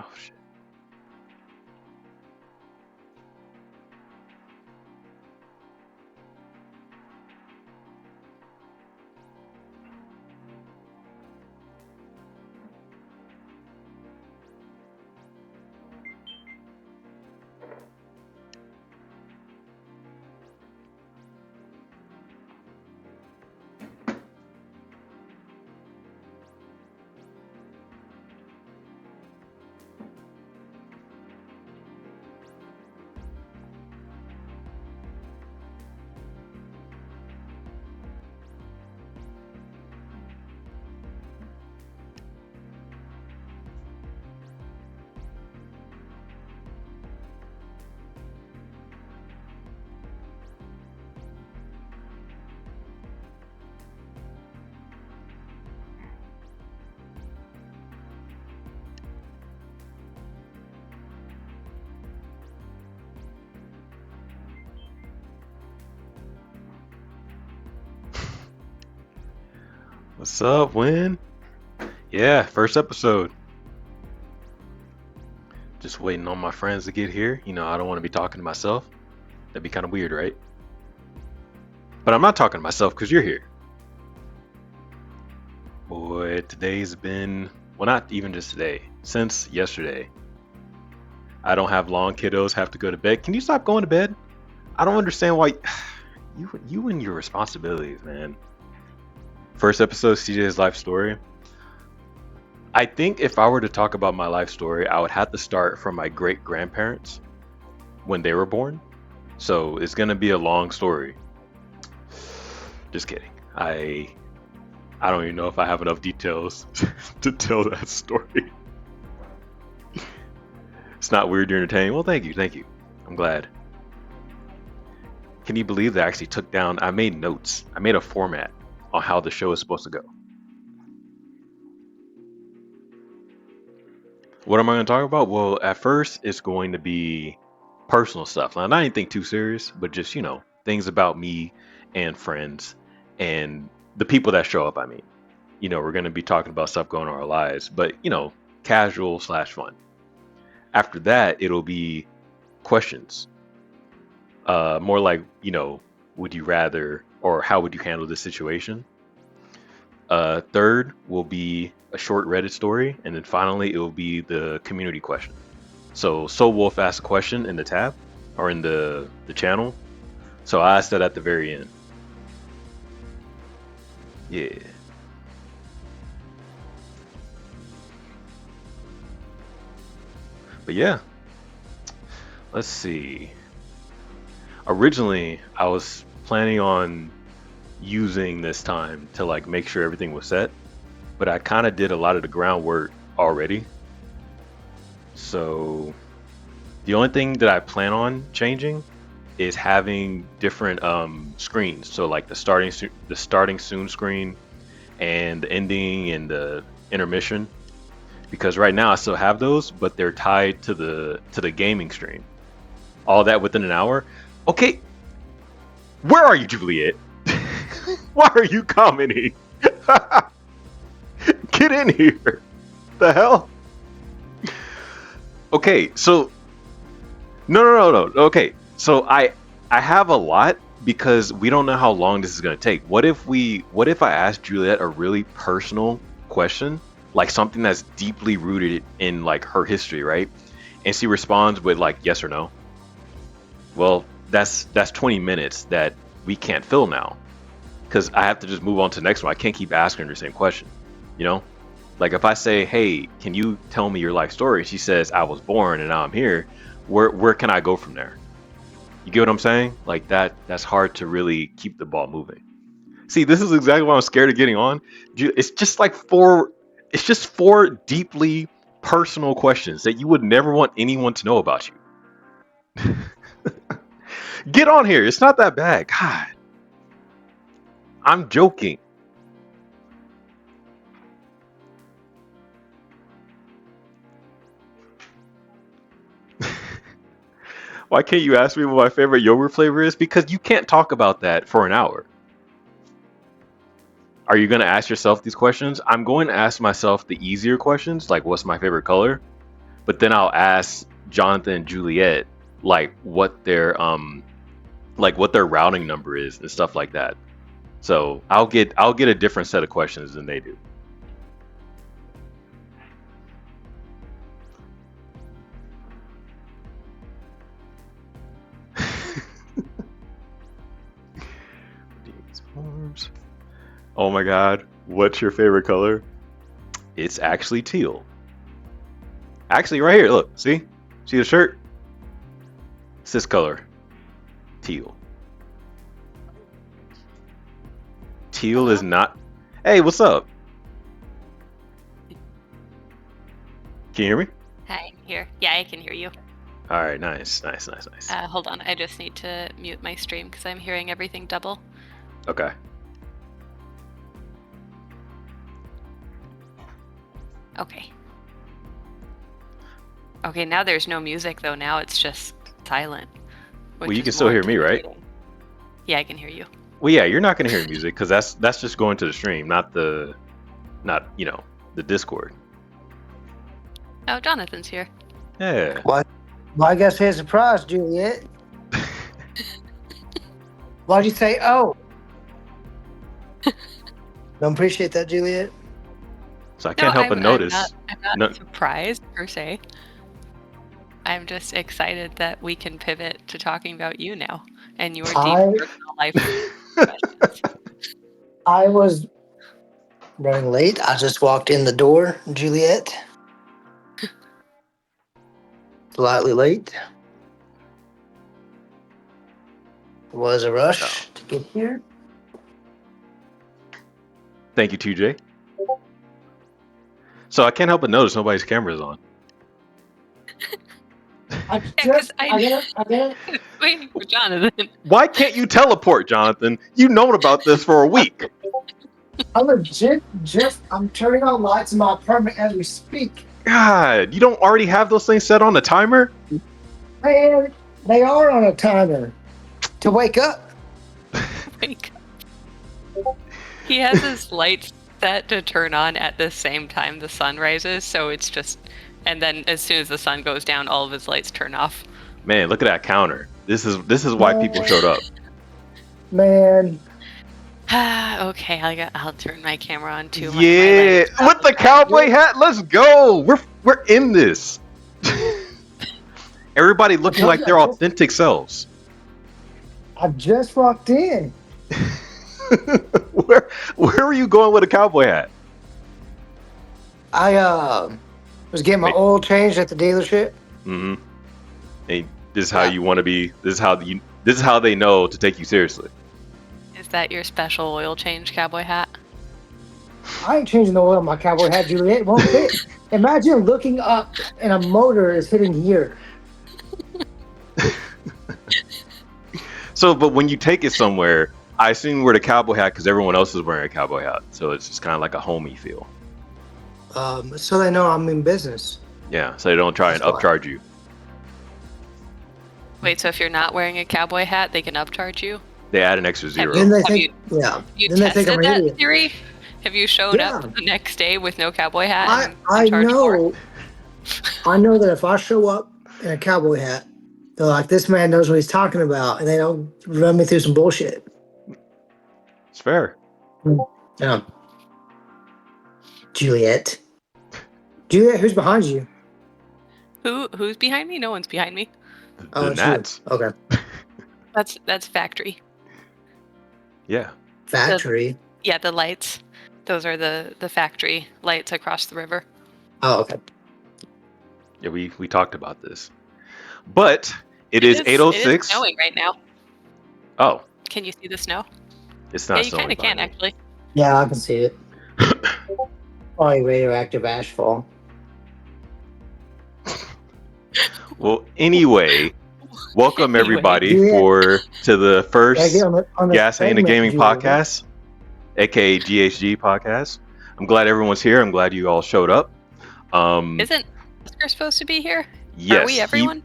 Oh shit. What's up, Win? Yeah, first episode. Just waiting on my friends to get here. I don't want to be talking to myself. That'd be kind of weird, right? But I'm not talking to myself because you're here. Boy, today's been, well, not even just today, since yesterday. I don't have long kiddos, have to go to bed. Can you stop going to bed? I don't understand why you and your responsibilities, man. First episode, CJ's life story. I think if I were to talk about my life story, I would have to start from my great grandparents when they were born. So it's gonna be a long story. Just kidding. I don't even know if I have enough details to tell that story. It's not weird or entertaining. Well, thank you. I'm glad. Can you believe that I actually took down? I made notes. I made a format on how the show is supposed to go. What am I going to talk about? Well, at first, it's going to be personal stuff. Now, not anything too serious, but just, things about me and friends and the people that show up. I mean, we're going to be talking about stuff going on in our lives, but, casual/fun. After that, it'll be questions. More like, would you rather or how would you handle this situation? Third will be a short Reddit story, and then finally it will be the community question. So Wolf asked a question in the tab or in the channel. So I asked that at the very end. Yeah. But yeah, let's see. Originally, I was planning on using this time to like make sure everything was set, but I kind of did a lot of the groundwork already. So the only thing that I plan on changing is having different screens. So like the starting soon screen and the ending and the intermission. Because right now I still have those, but they're tied to the gaming stream. All that within an hour. Okay, where are you, Juliet? Why are you commenting? Get in here. The hell? Okay, so no. Okay, so I have a lot because we don't know how long this is gonna take. What if I ask Juliet a really personal question, like something that's deeply rooted in like her history, right? And she responds with like yes or no. Well, that's 20 minutes that we can't fill now because I have to just move on to the next one. I can't keep asking her the same question, you know? Like if I say, "Hey, can you tell me your life story?" She says, "I was born and now I'm here." Where can I go from there? You get what I'm saying? Like that's hard to really keep the ball moving. See, this is exactly why I'm scared of getting on. It's just like four deeply personal questions that you would never want anyone to know about you. Get on here. It's not that bad. God, I'm joking. Why can't you ask me what my favorite yogurt flavor is? Because you can't talk about that for an hour. Are you going to ask yourself these questions? I'm going to ask myself the easier questions, like what's my favorite color? but then I'll ask Jonathan and Juliet like what their routing number is and stuff like that. So I'll get a different set of questions than they do. Oh my God, what's your favorite color? It's actually teal. Actually, right here, look, see the shirt? It's this color, teal. Teal is not. Hey, what's up? Can you hear me? Hi, I'm here. Yeah, I can hear you. All right, nice. Hold on, I just need to mute my stream because I'm hearing everything double. Okay. Okay, now there's no music though. Now it's just silent. Well, you can still hear me, right? Yeah, I can hear you. Well, yeah, you're not gonna hear music because that's just going to the stream, not the Discord. Oh, Jonathan's here. Yeah. What? Well, I guess here's a surprise, Juliet. Why'd you say, oh? Don't appreciate that, Juliet. So I can't help but notice. I'm not surprised, per se. I'm just excited that we can pivot to talking about you now and your deep personal life. I was running late. I just walked in the door, Juliet. Slightly late. It was a rush to get here. Thank you, TJ. So I can't help but notice nobody's camera is on. I get it. Waiting for Jonathan. Why can't you teleport, Jonathan? You've known about this for a week. I'm legit I'm turning on lights in my apartment as we speak. God, you don't already have those things set on a timer? Man, they are on a timer to wake up. He has his lights set to turn on at the same time the sun rises, so it's just, and then as soon as the sun goes down, all of his lights turn off. Man, look at that counter. This is why people showed up. Man. Okay, I'll turn my camera on too. Yeah, with the cowboy hat, let's go. We're in this. Everybody looking like their authentic selves. I just walked in. Where are you going with a cowboy hat? I was getting my oil changed at the dealership. Mm-hmm. Hey, this is how you want to be. This is how they know to take you seriously. Is that your special oil change cowboy hat? I ain't changing the oil on my cowboy hat, Juliet. It won't fit. Imagine looking up and a motor is hitting here. So, but when you take it somewhere, I assume you wear the cowboy hat because everyone else is wearing a cowboy hat. So it's just kind of like a homey feel. So they know I'm in business. Yeah, so they don't try and upcharge you. Wait, so if you're not wearing a cowboy hat, they can upcharge you? They add an extra zero. Then they think, Have you tested that theory? Have you shown up the next day with no cowboy hat? I know. I know that if I show up in a cowboy hat, they're like, this man knows what he's talking about, and they don't run me through some bullshit. It's fair. Yeah. Juliet, who's behind you? Who's behind me? No one's behind me. The Nats. Okay. That's factory. Yeah. Factory? The lights. Those are the factory lights across the river. Oh, okay. Yeah, we talked about this. But it is 8:06. It is snowing right now. Oh. Can you see the snow? It's not snowing. Yeah, you kind of can, actually. Yeah, I can see it. Probably radioactive ashfall. Well, anyway, welcome everybody to the first Gas Ain't a Gaming podcast, aka GHG podcast. I'm glad everyone's here. I'm glad you all showed up. Isn't Oscar supposed to be here? Yes. Are we everyone?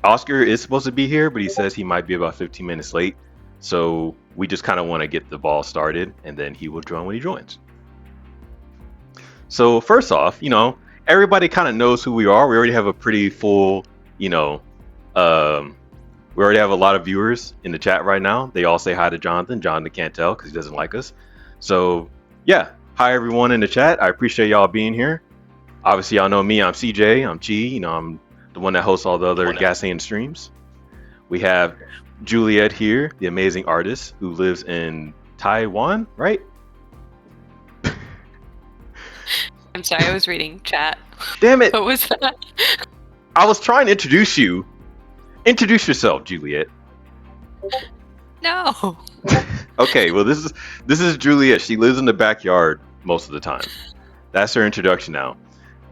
Oscar is supposed to be here, but he says he might be about 15 minutes late. So we just kind of want to get the ball started, and then he will join when he joins. So first off, everybody kind of knows who we are. We already have a pretty full, we already have a lot of viewers in the chat right now. They all say hi to Jonathan. Jonathan can't tell because he doesn't like us. So yeah, hi everyone in the chat. I appreciate y'all being here. Obviously, y'all know me. I'm CJ. I'm Chi. I'm the one that hosts all the other Gasoline streams. We have Juliet here, the amazing artist who lives in Taiwan, right? I'm sorry, I was reading chat. Damn it! What was that? I was trying to introduce you. Introduce yourself, Juliet. No. Okay, well this is Juliet. She lives in the backyard most of the time. That's her introduction now.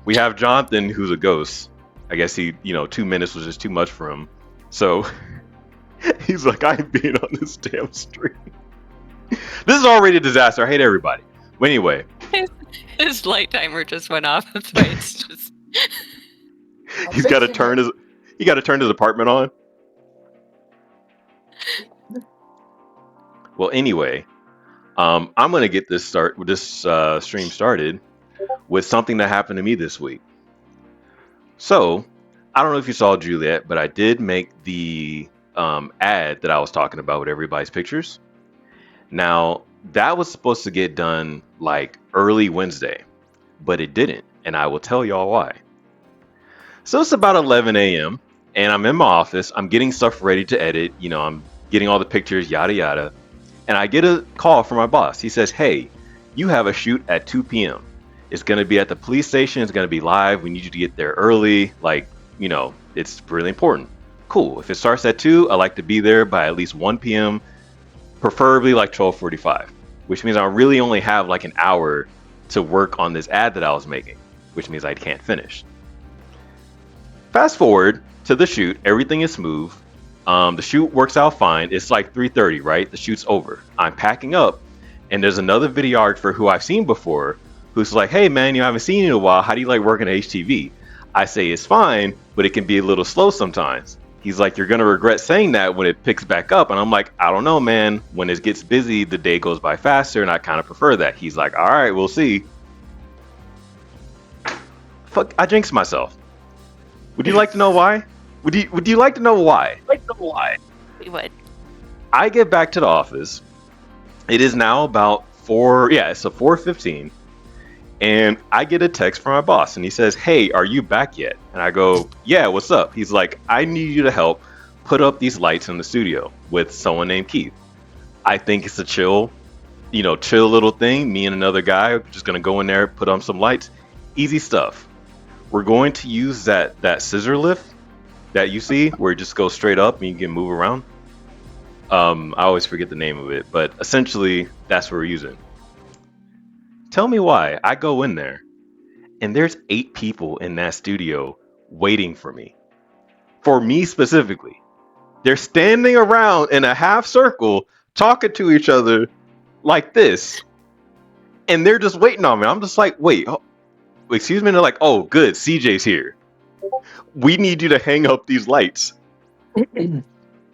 We have Jonathan, who's a ghost. I guess he, 2 minutes was just too much for him. So he's like, I ain't being on this damn stream. This is already a disaster. I hate everybody. But anyway. His light timer just went off. That's why it's just He's gotta turn his apartment on. Well, anyway, I'm gonna get this stream started with something that happened to me this week. So, I don't know if you saw Juliet, but I did make the ad that I was talking about with everybody's pictures. Now, that was supposed to get done like early Wednesday, but it didn't, and I will tell y'all why. So it's about 11 a.m. and I'm in my office. I'm getting stuff ready to edit. I'm getting all the pictures, yada yada. And I get a call from my boss. He says, hey, you have a shoot at 2 p.m. It's going to be at the police station. It's going to be live. We need you to get there early. It's really important. Cool. If it starts at 2, I like to be there by at least 1 p.m., preferably like 12:45, which means I really only have like an hour to work on this ad that I was making, which means I can't finish. Fast forward to the shoot. Everything is smooth. The shoot works out fine. It's like 3:30, right? The shoot's over. I'm packing up, and there's another videographer who I've seen before who's like, hey man, you haven't seen you in a while. How do you like working at HTV? I say it's fine, but it can be a little slow sometimes. He's like, you're going to regret saying that when it picks back up. And I'm like, I don't know, man. When it gets busy, the day goes by faster, and I kind of prefer that. He's like, all right, we'll see. Fuck, I jinxed myself. Would you like to know why? Would you like to know why? we would. I get back to the office. It is now about 4:15. And I get a text from my boss, and he says, hey, are you back yet? And I go, yeah, what's up? He's like, I need you to help put up these lights in the studio with someone named Keith. I think it's a chill little thing. Me and another guy are just going to go in there, put on some lights. Easy stuff. We're going to use that scissor lift that you see where it just goes straight up and you can move around. I always forget the name of it, but essentially that's what we're using. Tell me why. I go in there and there's 8 people in that studio waiting for me. For me specifically. They're standing around in a half circle talking to each other like this. And they're just waiting on me. I'm just like, wait, excuse me? And they're like, oh, good. CJ's here. We need you to hang up these lights.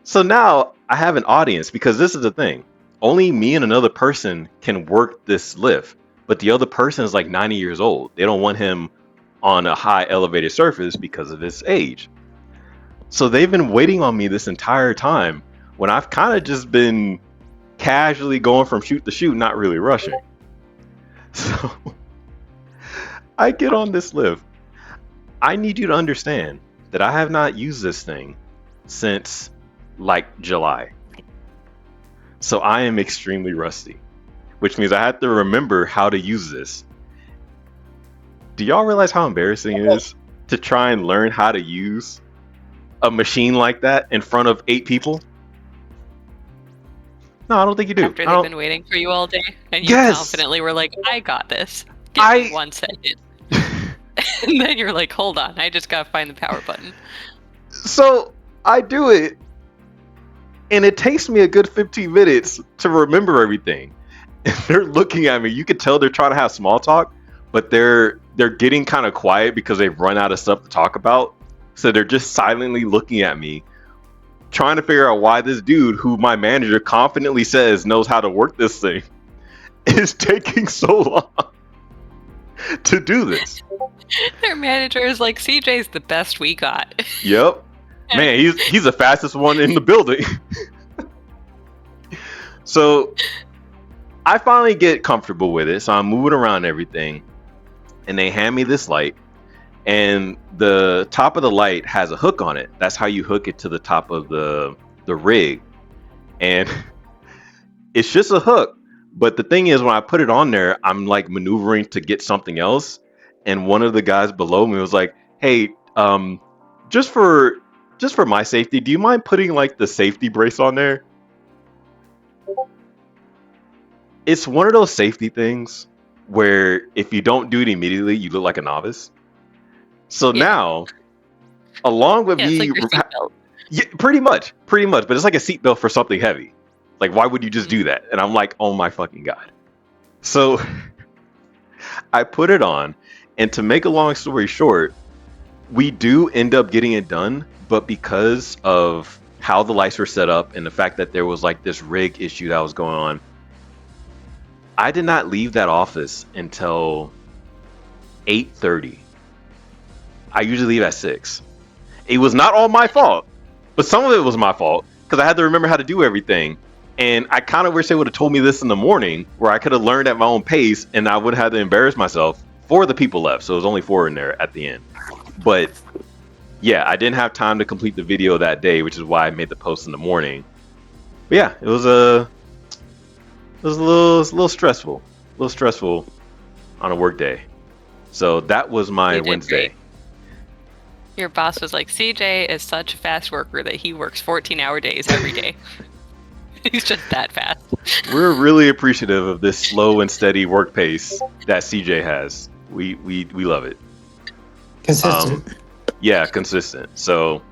So now I have an audience because this is the thing. Only me and another person can work this lift. But the other person is like 90 years old. They don't want him on a high elevated surface because of his age. So they've been waiting on me this entire time when I've kind of just been casually going from shoot to shoot, not really rushing. So I get on this lift. I need you to understand that I have not used this thing since like July. So I am extremely rusty, which means I have to remember how to use this. Do y'all realize how embarrassing it is to try and learn how to use a machine like that in front of 8 people? No, I don't think you do. After they've been waiting for you all day, and you confidently were like, I got this. Give me 1 second. And then you're like, hold on, I just gotta find the power button. So I do it, and it takes me a good 15 minutes to remember everything. And they're looking at me. You can tell they're trying to have small talk, but they're getting kind of quiet because they've run out of stuff to talk about. So they're just silently looking at me, trying to figure out why this dude, who my manager confidently says knows how to work this thing, is taking so long to do this. Their manager is like, CJ's the best we got. Yep. Man, he's the fastest one in the building. So I finally get comfortable with it. So I'm moving around everything. And they hand me this light. And the top of the light has a hook on it. That's how you hook it to the top of the rig. And it's just a hook. But the thing is, when I put it on there, I'm like maneuvering to get something else. And one of the guys below me was like, "Hey, just for my safety, do you mind putting like the safety brace on there?" It's one of those safety things where if you don't do it immediately, you look like a novice. So now, along with Yeah, it's me, like your seatbelt. yeah, pretty much, but it's like a seatbelt for something heavy. Like, why would you just do that? And I'm like, oh my fucking god. So I put it on, and to make a long story short, we do end up getting it done, but because of how the lights were set up and the fact that there was like this rig issue that was going on, I did not leave that office until 8:30. I usually leave at 6. It was not all my fault, but some of it was my fault because I had to remember how to do everything. And I kind of wish they would have told me this in the morning where I could have learned at my own pace and I would have had to embarrass myself. 4 of the people left, so it was only 4 in there at the end. But yeah, I didn't have time to complete the video that day, which is why I made the post in the morning. But yeah, it was a little stressful. A little stressful on a work day. So that was my Wednesday. Great. Your boss was like, CJ is such a fast worker that he works 14-hour days every day. He's just that fast. We're really appreciative of this slow and steady work pace that CJ has. We love it. Consistent. Yeah, consistent. So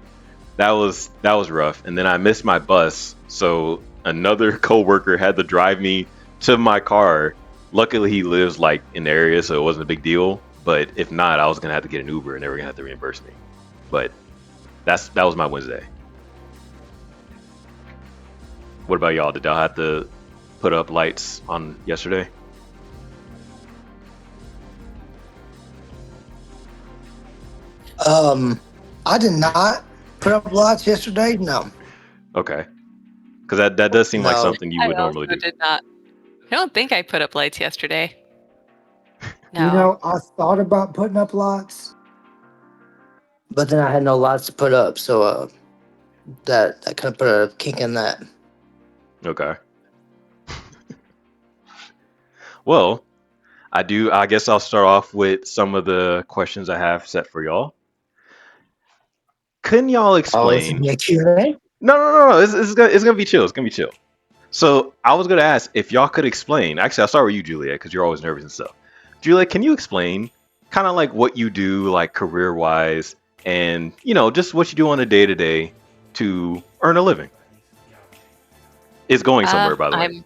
that was rough. And then I missed my bus, so another coworker had to drive me to my car. Luckily, he lives like in the area, so it wasn't a big deal. But if not, I was gonna have to get an Uber, and they were gonna have to reimburse me. But that was my Wednesday. What about y'all? Did y'all have to put up lights on yesterday? I did not put up lights yesterday. No. Okay. Because that does seem like No. something you would normally do. Did not. I don't think I put up lights yesterday. No. You know, I thought about putting up lights, but then I had no lights to put up, so that kind of put a kink in that. Okay. Well, I guess I'll start off with some of the questions I have set for y'all. Couldn't y'all explain? Oh, Q&A? No. It's gonna be chill. It's gonna be chill. So I was gonna ask if y'all could explain. Actually, I'll start with you, Juliet, because you're always nervous and stuff. Juliet, can you explain kind of like what you do, like career-wise, and just what you do on a day-to-day to earn a living? It's going somewhere, by the way.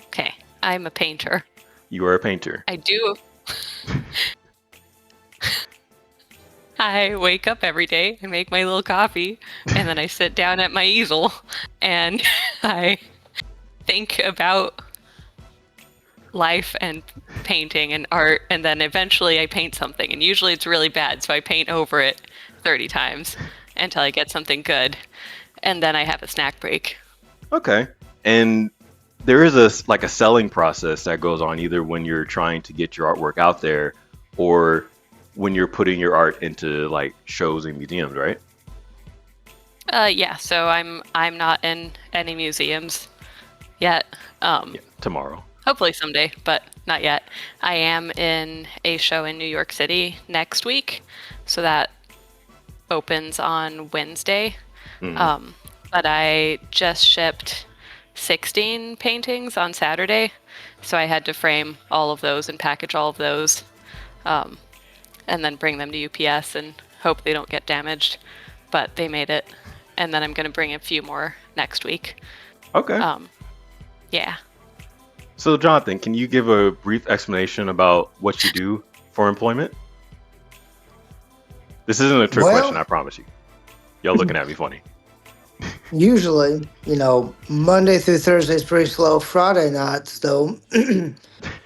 Okay, I'm a painter. You are a painter. I do. I wake up every day and make my little coffee, and then I sit down at my easel and I think about life and painting and art, and then eventually I paint something, and usually it's really bad, so I paint over it 30 times until I get something good, and then I have a snack break. Okay. And there is a selling process that goes on either when you're trying to get your artwork out there or when you're putting your art into like shows and museums, right? Yeah, so I'm not in any museums yet. Yeah, tomorrow. Hopefully someday, but not yet. I am in a show in New York City next week, so that opens on Wednesday. Mm-hmm. But I just shipped 16 paintings on Saturday, so I had to frame all of those and package all of those, and then bring them to UPS and hope they don't get damaged. But they made it, and then I'm going to bring a few more next week. Okay. Yeah. So, Jonathan, can you give a brief explanation about what you do for employment? This isn't a trick question, I promise you. Y'all looking at me funny. Usually, Monday through Thursday is pretty slow. Friday nights, though,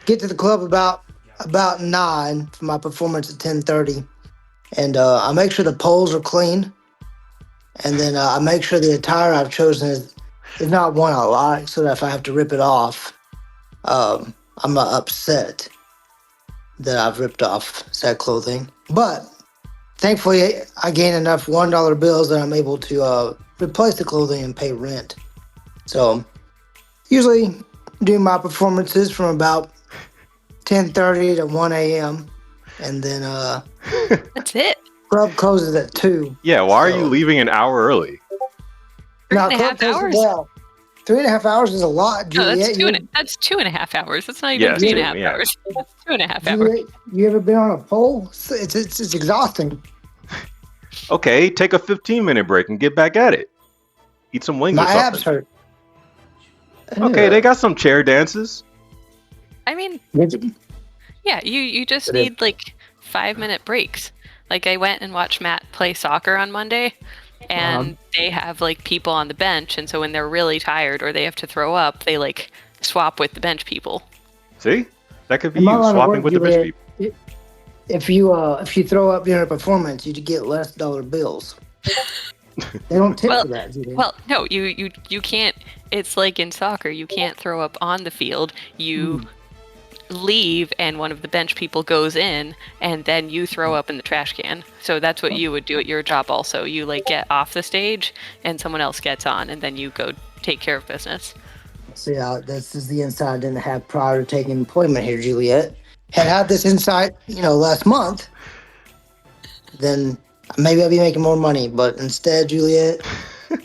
get to the club about about 9 for my performance at 10:30, and I make sure the poles are clean, and then I make sure the attire I've chosen is not one I like, so that if I have to rip it off, I'm not upset that I've ripped off said clothing. But thankfully, I gain enough $1 bills that I'm able to replace the clothing and pay rent. So usually do my performances from about 10:30 to 1 a.m. and then That's it. club closes at 2. Yeah, why are you So- leaving an hour early? Three Now and a club half closes hours. well. 3.5 hours is a lot, No, Juliet. that's 2.5 hours. That's not even Yeah, 3.5 yeah. hours. That's 2.5 hours. Juliet, you ever been on a pole? It's exhausting. Okay, take a 15-minute break and get back at it. Eat some wings My or something. abs hurt. Okay, they got some chair dances. I mean, Ugh. yeah, you just It is. need like 5-minute breaks. Like I went and watched Matt play soccer on Monday, and they have like people on the bench, and so when they're really tired or they have to throw up, they like swap with the bench people. See? That could be In my you line of swapping work, with the bench Juliet, people. if you throw up during a performance, you get less dollar bills. They don't tip Well- for that, Juliet. Well, no, you can't. It's like in soccer, you can't throw up on the field. You leave, and one of the bench people goes in, and then you throw up in the trash can. So that's what you would do at your job. Also, you like get off the stage, and someone else gets on, and then you go take care of business. See, this is the insight I didn't have prior to taking employment here, Juliet. Had I had this insight, last month, then maybe I'd be making more money. But instead, Juliet,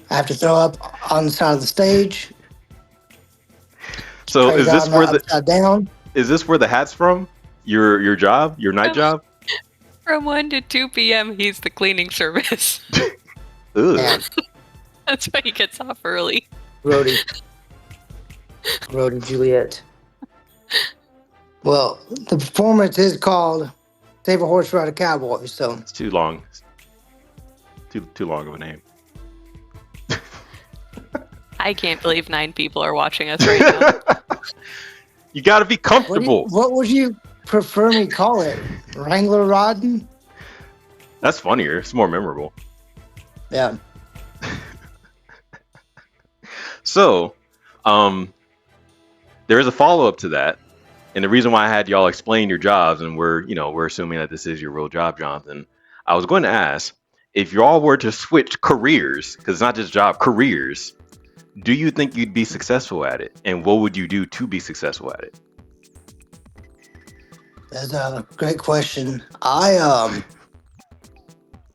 I have to throw up on the side of the stage. So Praise is this God, where I'm the upside down? is this where the hat's from? Your job? Your night job? From 1 to 2 p.m., he's the cleaning service. Ugh. Man, That's why he gets off early. Grody, Juliet. Well, the performance is called "Save a Horse, Ride a Cowboy." So It's too long. Too long of a name. I can't believe 9 people are watching us right now. You got to be what, comfortable. what would you prefer me call it? Wrangler Rodden? That's funnier. It's more memorable. Yeah. So, there is a follow-up to that. And the reason why I had y'all explain your jobs, and we're assuming that this is your real job, Jonathan. I was going to ask, if y'all were to switch careers, because it's not just job, careers, do you think you'd be successful at it? And what would you do to be successful at it? That's a great question. I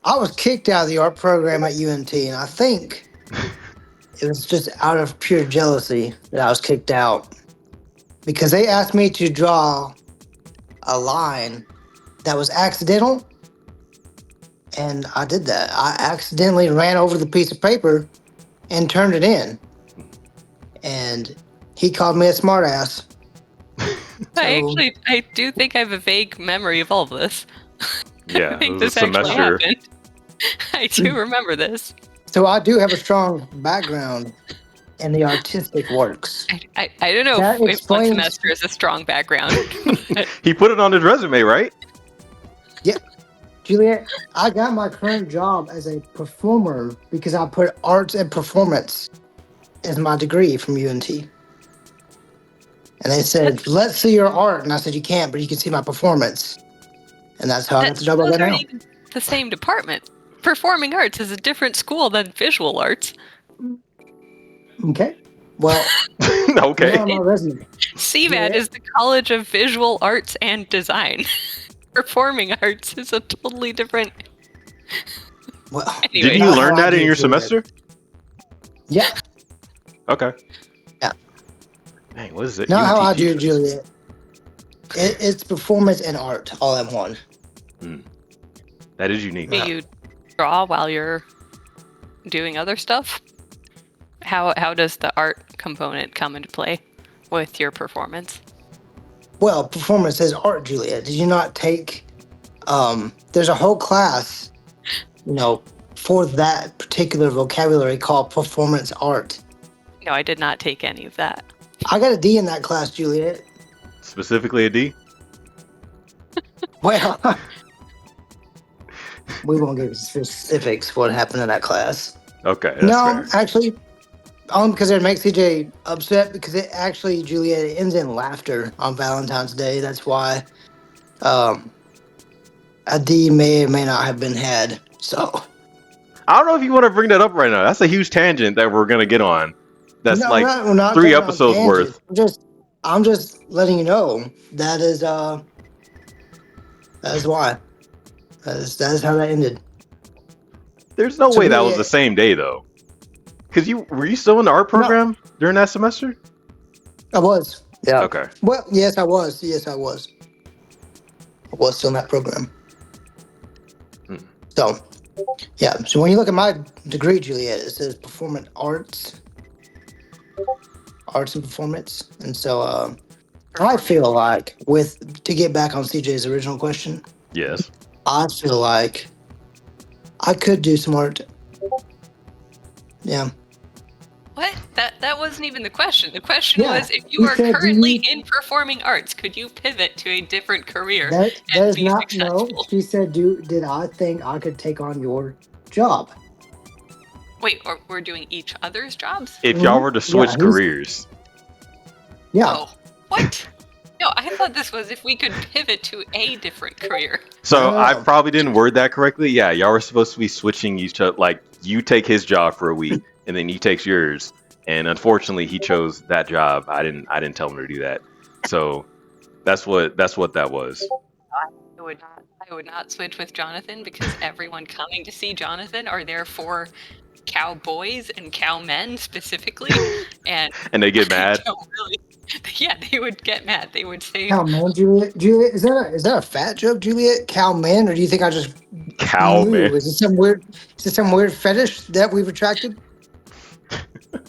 was kicked out of the art program at UNT, and I think it was just out of pure jealousy that I was kicked out, because they asked me to draw a line that was accidental, and I did that. I accidentally ran over the piece of paper and turned it in, and he called me a smartass. I do think I have a vague memory of all of this. Yeah, I think it was this a actually semester. happened. I do remember this. So I do have a strong background in the artistic works. I don't know That if one explains- semester is a strong background. He put it on his resume, right? Juliet, I got my current job as a performer because I put arts and performance as my degree from UNT. And they said, let's see your art. And I said, you can't, but you can see my performance. And that's how I got the job I Those got now. aren't even the same department. Performing arts is a different school than visual arts. Okay. Well, Okay. you're on my resume. CVAD Yeah. is the College of Visual Arts and Design. Performing arts is a totally different. Well, Anyway. Didn't you That's learn how I that in do, your Juliet. semester? Yeah, Okay. Yeah. Dang, what is it? not how I UNT do, teacher? Juliet. It's performance and art all in one. That is unique. Do you draw while you're doing other stuff? How does the art component come into play with your performance? Well, performance is art, Juliet. Did you not take? There's a whole class, for that particular vocabulary called performance art. No, I did not take any of that. I got a D in that class, Juliet. Specifically a D? Well, we won't give specifics what happened in that class. Okay, that's No, fair. actually, only because it makes CJ upset because it actually, Juliet, it ends in laughter on Valentine's Day. That's why um, a D may or may not have been had. So, I don't know if you want to bring that up right now. That's a huge tangent that we're gonna get on. That's no, like we're not three going on episodes tangent. worth. I'm just letting you know that is why. That is how that ended. There's no So way that really, was the same day though. Cause were you still in the art no, program during that semester? I was. Yeah. Okay. Well, yes, I was. Yes, I was. I was still in that program. Hmm. So, yeah. So when you look at my degree, Juliet, it says performing arts and performance. And so, I feel like to get back on CJ's original question, Yes. I feel like I could do some art. Yeah. What? That wasn't even the question. The question Yeah. was, if you He are said, "Do currently you?" in performing arts, could you pivot to a different career That and is be not no. successful? She said, "Do did I think I could take on your job?" Wait, or we're doing each other's jobs? If y'all were to Yeah. switch careers, Yeah. Oh, what? No, I thought this was if we could pivot to a different career. so I No. probably didn't word that correctly. Yeah, y'all were supposed to be switching each other. Like you take his job for a week, and then he takes yours. And unfortunately, he chose that job. I didn't tell him to do that. So that's what that was. I would not switch with Jonathan because everyone coming to see Jonathan are there for cowboys and cowmen specifically, and And they get I mad. don't really. Yeah, they would get mad. They would say, Cow man, Juliet. Juliet, is that a fat joke, Juliet? Cow man, or do you think I just Cow man. moo? Is it some weird fetish that we've attracted?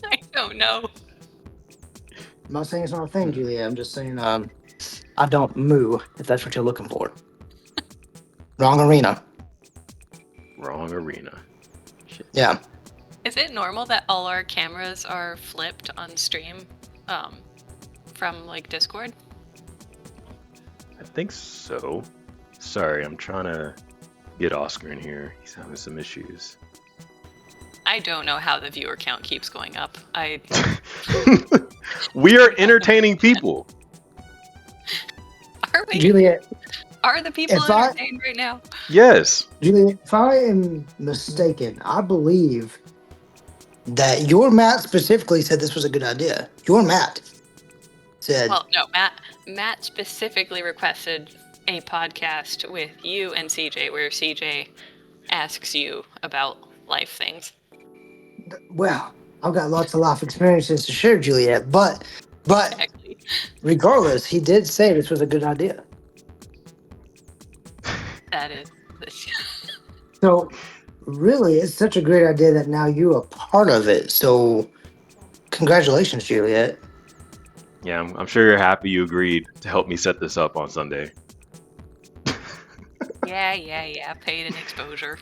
"I don't know." I'm not saying it's not a thing, Juliet. I'm just saying I don't moo if that's what you're looking for. Wrong arena. Wrong arena. Yeah. Is it normal that all our cameras are flipped on stream, from like Discord? I think so. Sorry, I'm trying to get Oscar in here. He's having some issues. I don't know how the viewer count keeps going up. We are entertaining people. Are we? Juliet, Are the people if I entertained right now? Yes. Juliet, if I am mistaken, I believe that your Matt specifically said this was a good idea. Your Matt said, Well, no, Matt specifically requested a podcast with you and CJ where CJ asks you about life things. well, I've got lots of life experiences to share, Juliet, but Exactly. regardless, he did say this was a good idea. That is. So really, it's such a great idea that now you're a part of it. So congratulations, Juliet. Yeah, I'm sure you're happy you agreed to help me set this up on Sunday. Yeah. Paid in exposure.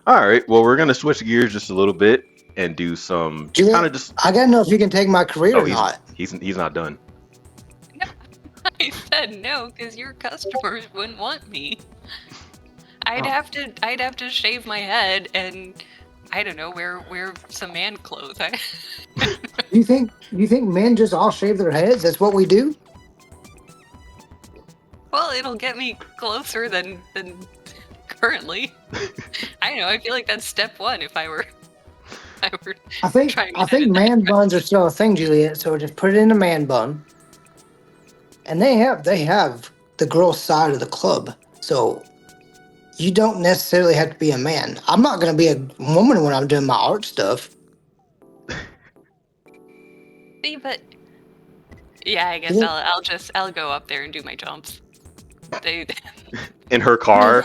All right. Well, we're gonna switch gears just a little bit and do some kind Juliet, of just. I gotta know if you can take my career Oh, or not. he's not done. No, I said no because your customers wouldn't want me. I'd Oh. have to shave my head and I don't know, wear some man clothes. You think men just all shave their heads? That's what we do? Well, it'll get me closer than currently. I don't know. I feel like that's step one. If I were I think trying to I think edit that man buns are question. still a thing, Juliet. So just put it in a man bun. And they have the girl side of the club. So you don't necessarily have to be a man. I'm not gonna be a woman when I'm doing my art stuff. See, but yeah, I guess I'll go up there and do my jumps. They In her car,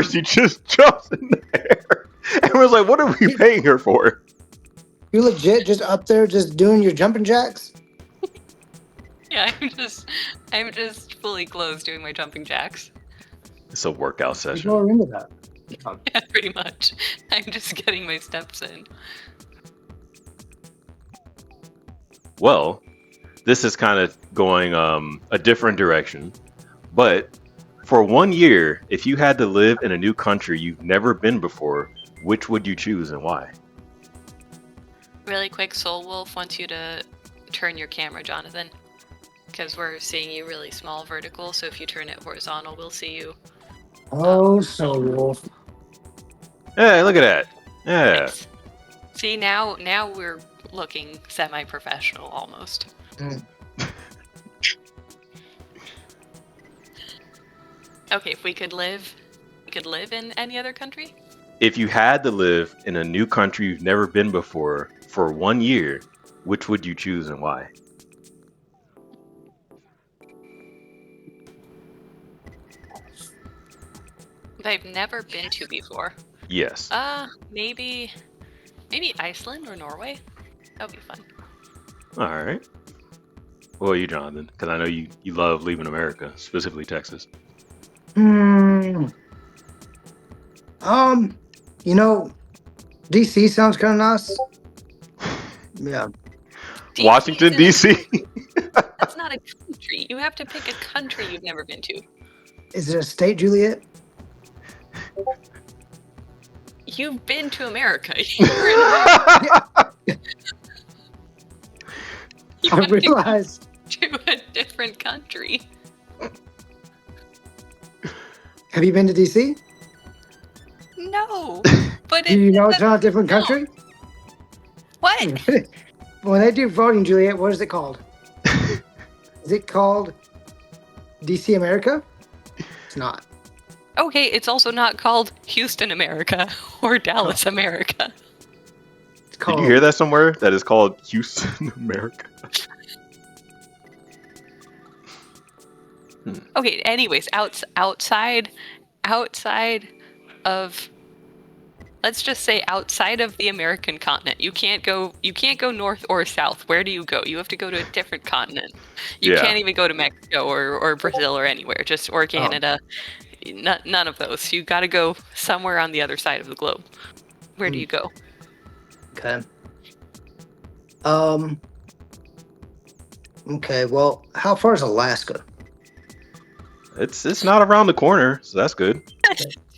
she just jumps in there, and was like, "What are we paying her for?" You legit just up there just doing your jumping jacks? yeah, I'm just fully clothed doing my jumping jacks. It's a workout People session. are into that. Yeah, pretty much. I'm just getting my steps in. Well, this is kind of going a different direction. But for 1 year, if you had to live in a new country you've never been before, which would you choose and why? Really quick, Soul Wolf wants you to turn your camera, Jonathan, because we're seeing you really small vertical. So if you turn it horizontal, we'll see you. Oh, so Wolf. Hey, look at that. Yeah. Nice. See, now we're looking semi-professional almost. Mm. Okay, if we could live in any other country. If you had to live in a new country you've never been before for 1 year, which would you choose and why? That I've never been to before. Yes. Maybe Iceland or Norway. That would be fun. All right. Well, you, Jonathan, because I know you love leaving America, specifically Texas. You know, DC sounds kind of nice. Yeah. Washington, D.C. That's not a country. You have to pick a country you've never been to. Is it a state, Juliet? You've been to America. You're in America. You I have to realized. go to a different country. Have you been to DC? No, but Do you know it's not a different no. country? What? When they do voting, Juliet, what is it called? Is it called DC America? It's not. Okay, it's also not called Houston, America, or Dallas, America. It's called. Did you hear that somewhere? That is called Houston, America. Okay, anyways, outside of, let's just say outside of the American continent. You can't go north or south. Where do you go? You have to go to a different continent. You Yeah. can't even go to Mexico or Brazil or anywhere, or Canada. None of those. You got to go somewhere on the other side of the globe. Where do you go? Okay. Okay. Well, how far is Alaska? It's not around the corner, so that's good.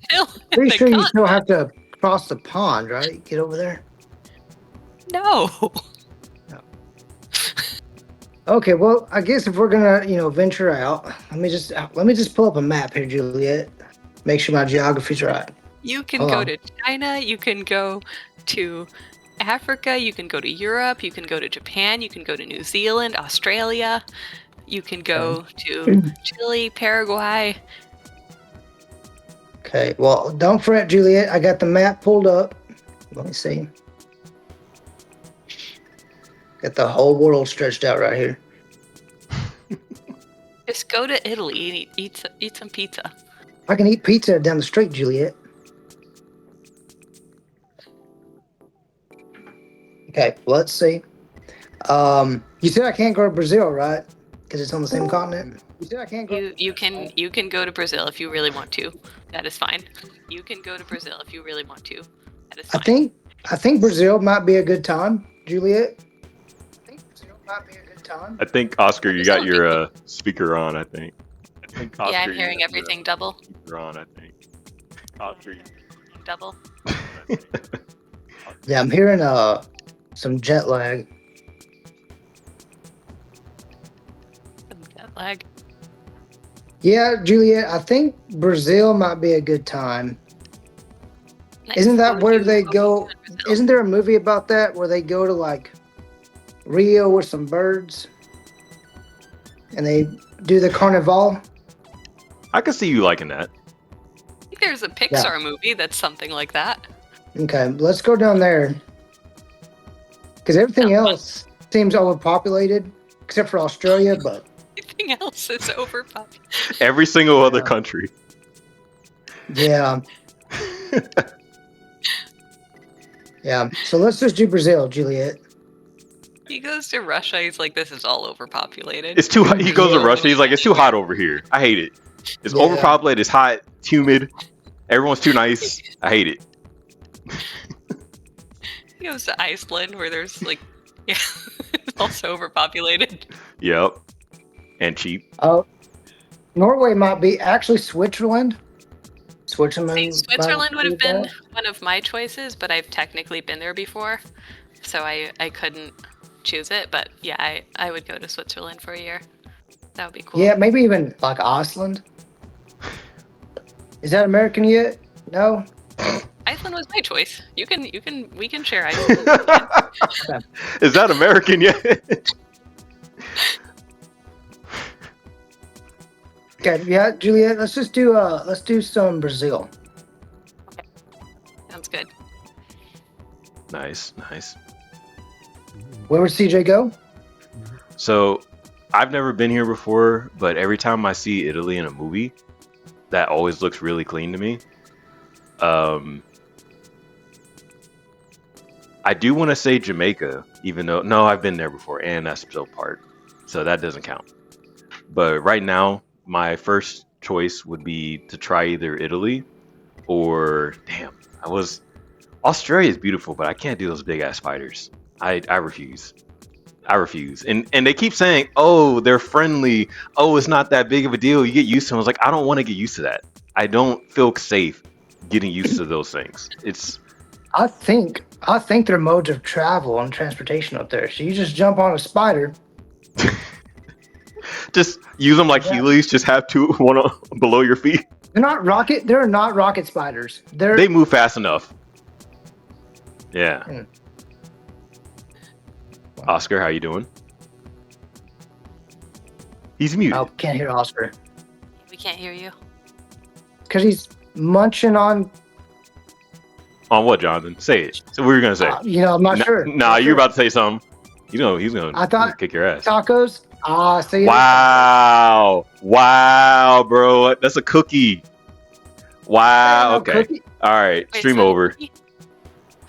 Still in Pretty the sure you continent. still have to cross the pond, right? Get over there. No. Okay. Well, I guess if we're gonna, venture out, let me just pull up a map here, Juliet. Make sure my geography's right. You can Hold go on. to China, you can go to Africa, you can go to Europe, you can go to Japan, you can go to New Zealand, Australia, you can go to Chile, Paraguay. Okay. Well, don't fret, Juliet. I got the map pulled up. Let me see. Got the whole world stretched out right here. Just go to Italy and eat some pizza. I can eat pizza down the street, Juliet. Okay, let's see. You said I can't go to Brazil, right? Because it's on the same continent. You said I can't go. You can go to Brazil if you really want to. That is fine. You can go to Brazil if you really want to. That is fine. I think Brazil might be a good time, Juliet. I think Brazil might be a good time. I think, Oscar, you got your speaker on, I think. Oscar, Yeah, I'm you hearing got everything your double. speaker on, I think. Oscar, Double. Yeah, I'm hearing some jet lag. Jet lag. Yeah, Juliet, I think Brazil might be a good time. Nice. Isn't that What where would they you go? focus on Brazil? Isn't there a movie about that where they go to like Rio with some birds and they do the carnival? I can see you liking that. I think there's a Pixar movie that's something like that. Okay, let's go down there. Because everything else seems overpopulated, except for Australia, but Everything else is overpopulated. Every single other country. yeah. Yeah, so let's just do Brazil, Juliet. He goes to Russia. He's like, this is all overpopulated. It's too hot. He goes to Yeah. Russia. He's like, it's too hot over here. I hate it. It's Yeah. overpopulated. It's hot. It's humid. Everyone's too nice. I hate it. He goes to Iceland where there's like Yeah, it's also overpopulated. Yep, and cheap. Oh, Norway might be actually Switzerland. See, Switzerland might Switzerland would be have been bad. one of my choices, but I've technically been there before, so I couldn't choose it. But yeah, I would go to Switzerland for a year. That would be cool. Yeah, maybe even like Iceland. Is that American yet? No. Iceland was my choice. We can share Iceland. Is that American yet? Okay, yeah, Juliet. Let's do some Brazil. Sounds good. Nice, nice. Where would CJ go? So, I've never been here before, but every time I see Italy in a movie, that always looks really clean to me. I do want to say Jamaica, even though no, I've been there before, and that's still part, so that doesn't count. But right now, my first choice would be to try either Italy or damn, Australia is beautiful, but I can't do those big ass spiders. I refuse. I refuse. And they keep saying, "Oh, they're friendly. Oh, it's not that big of a deal. You get used to them." I was like, I don't want to get used to that. I don't feel safe getting used to those things. It's I think there are modes of travel and transportation up there. So you just jump on a spider. just use them like Yeah. Heelys. Just have one below your feet. They're not rocket. They're not rocket spiders. They move fast enough. Yeah. Hmm. Oscar, how you doing? He's muted. Oh, can't hear Oscar We can't hear you. because he's munching on. On what, Jonathan? Say it. So what were you gonna say? I'm not sure. Nah, Not you're sure. about to say something. You know he's gonna I thought- kick your ass. Tacos. See. Wow, bro. That's a cookie. Wow. Okay. Cookie. All right. Wait, Stream so- over.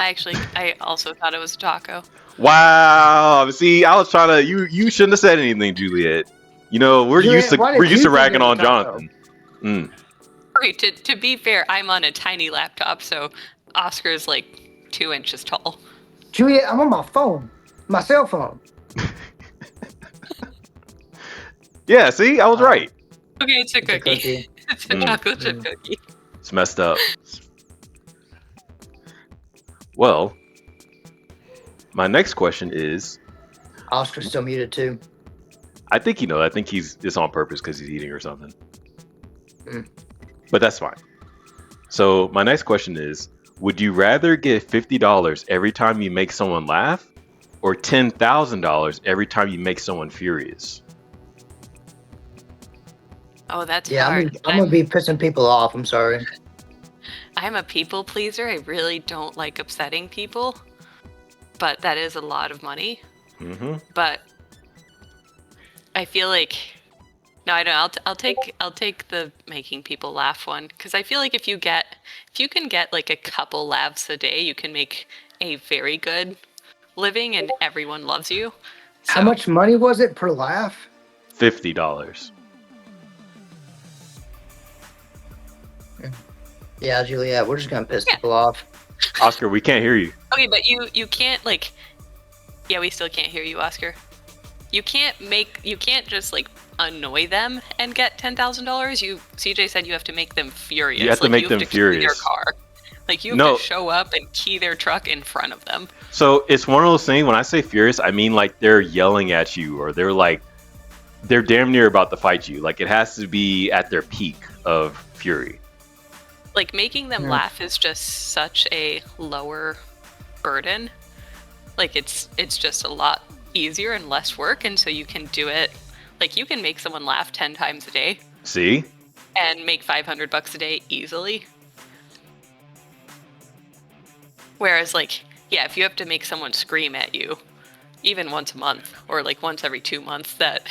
I also thought it was a taco. Wow. See, I was trying to. You shouldn't have said anything, Juliet. You know we're Juliet, used to why did we're used you to think ragging it was on a taco? Jonathan. Mm. Okay, to be fair, I'm on a tiny laptop, so Oscar's like 2 inches tall. Juliet, I'm on my phone, my cell phone. Yeah. See, I was right. Okay, it's a It's a cookie. cookie. It's a Mm. chocolate chip cookie. It's messed up. Well, my next question is. Oscar's still muted too. I think I think it's on purpose because he's eating or something. Mm. But that's fine. So my next question is: would you rather get $50 every time you make someone laugh, or $10,000 every time you make someone furious? Oh, that's Yeah, hard. I'm gonna be pissing people off. I'm sorry. I'm a people pleaser. I really don't like upsetting people, but that is a lot of money. Mm-hmm. But I feel like no, I don't. I'll take the making people laugh one because I feel like if you can get like a couple laughs a day, you can make a very good living and everyone loves you. So, How much money was it per laugh? $50. Yeah, Juliet, we're just gonna piss Yeah. people off. Oscar, we can't hear you. Okay, but you can't like. Yeah, we still can't hear you, Oscar. You can't just like annoy them and get $10,000. CJ said you have to make them furious. You have to make them key furious. their car. Like you have No. to show up and key their truck in front of them. So it's one of those things. When I say furious, I mean like they're yelling at you, or they're damn near about to fight you. Like it has to be at their peak of fury. Like making them Yeah. laugh is just such a lower burden. Like it's just a lot easier and less work, and so you can do it. Like you can make someone laugh 10 times a day See? and make $500 a day easily. Whereas like, yeah, if you have to make someone scream at you even once a month or like once every 2 months, that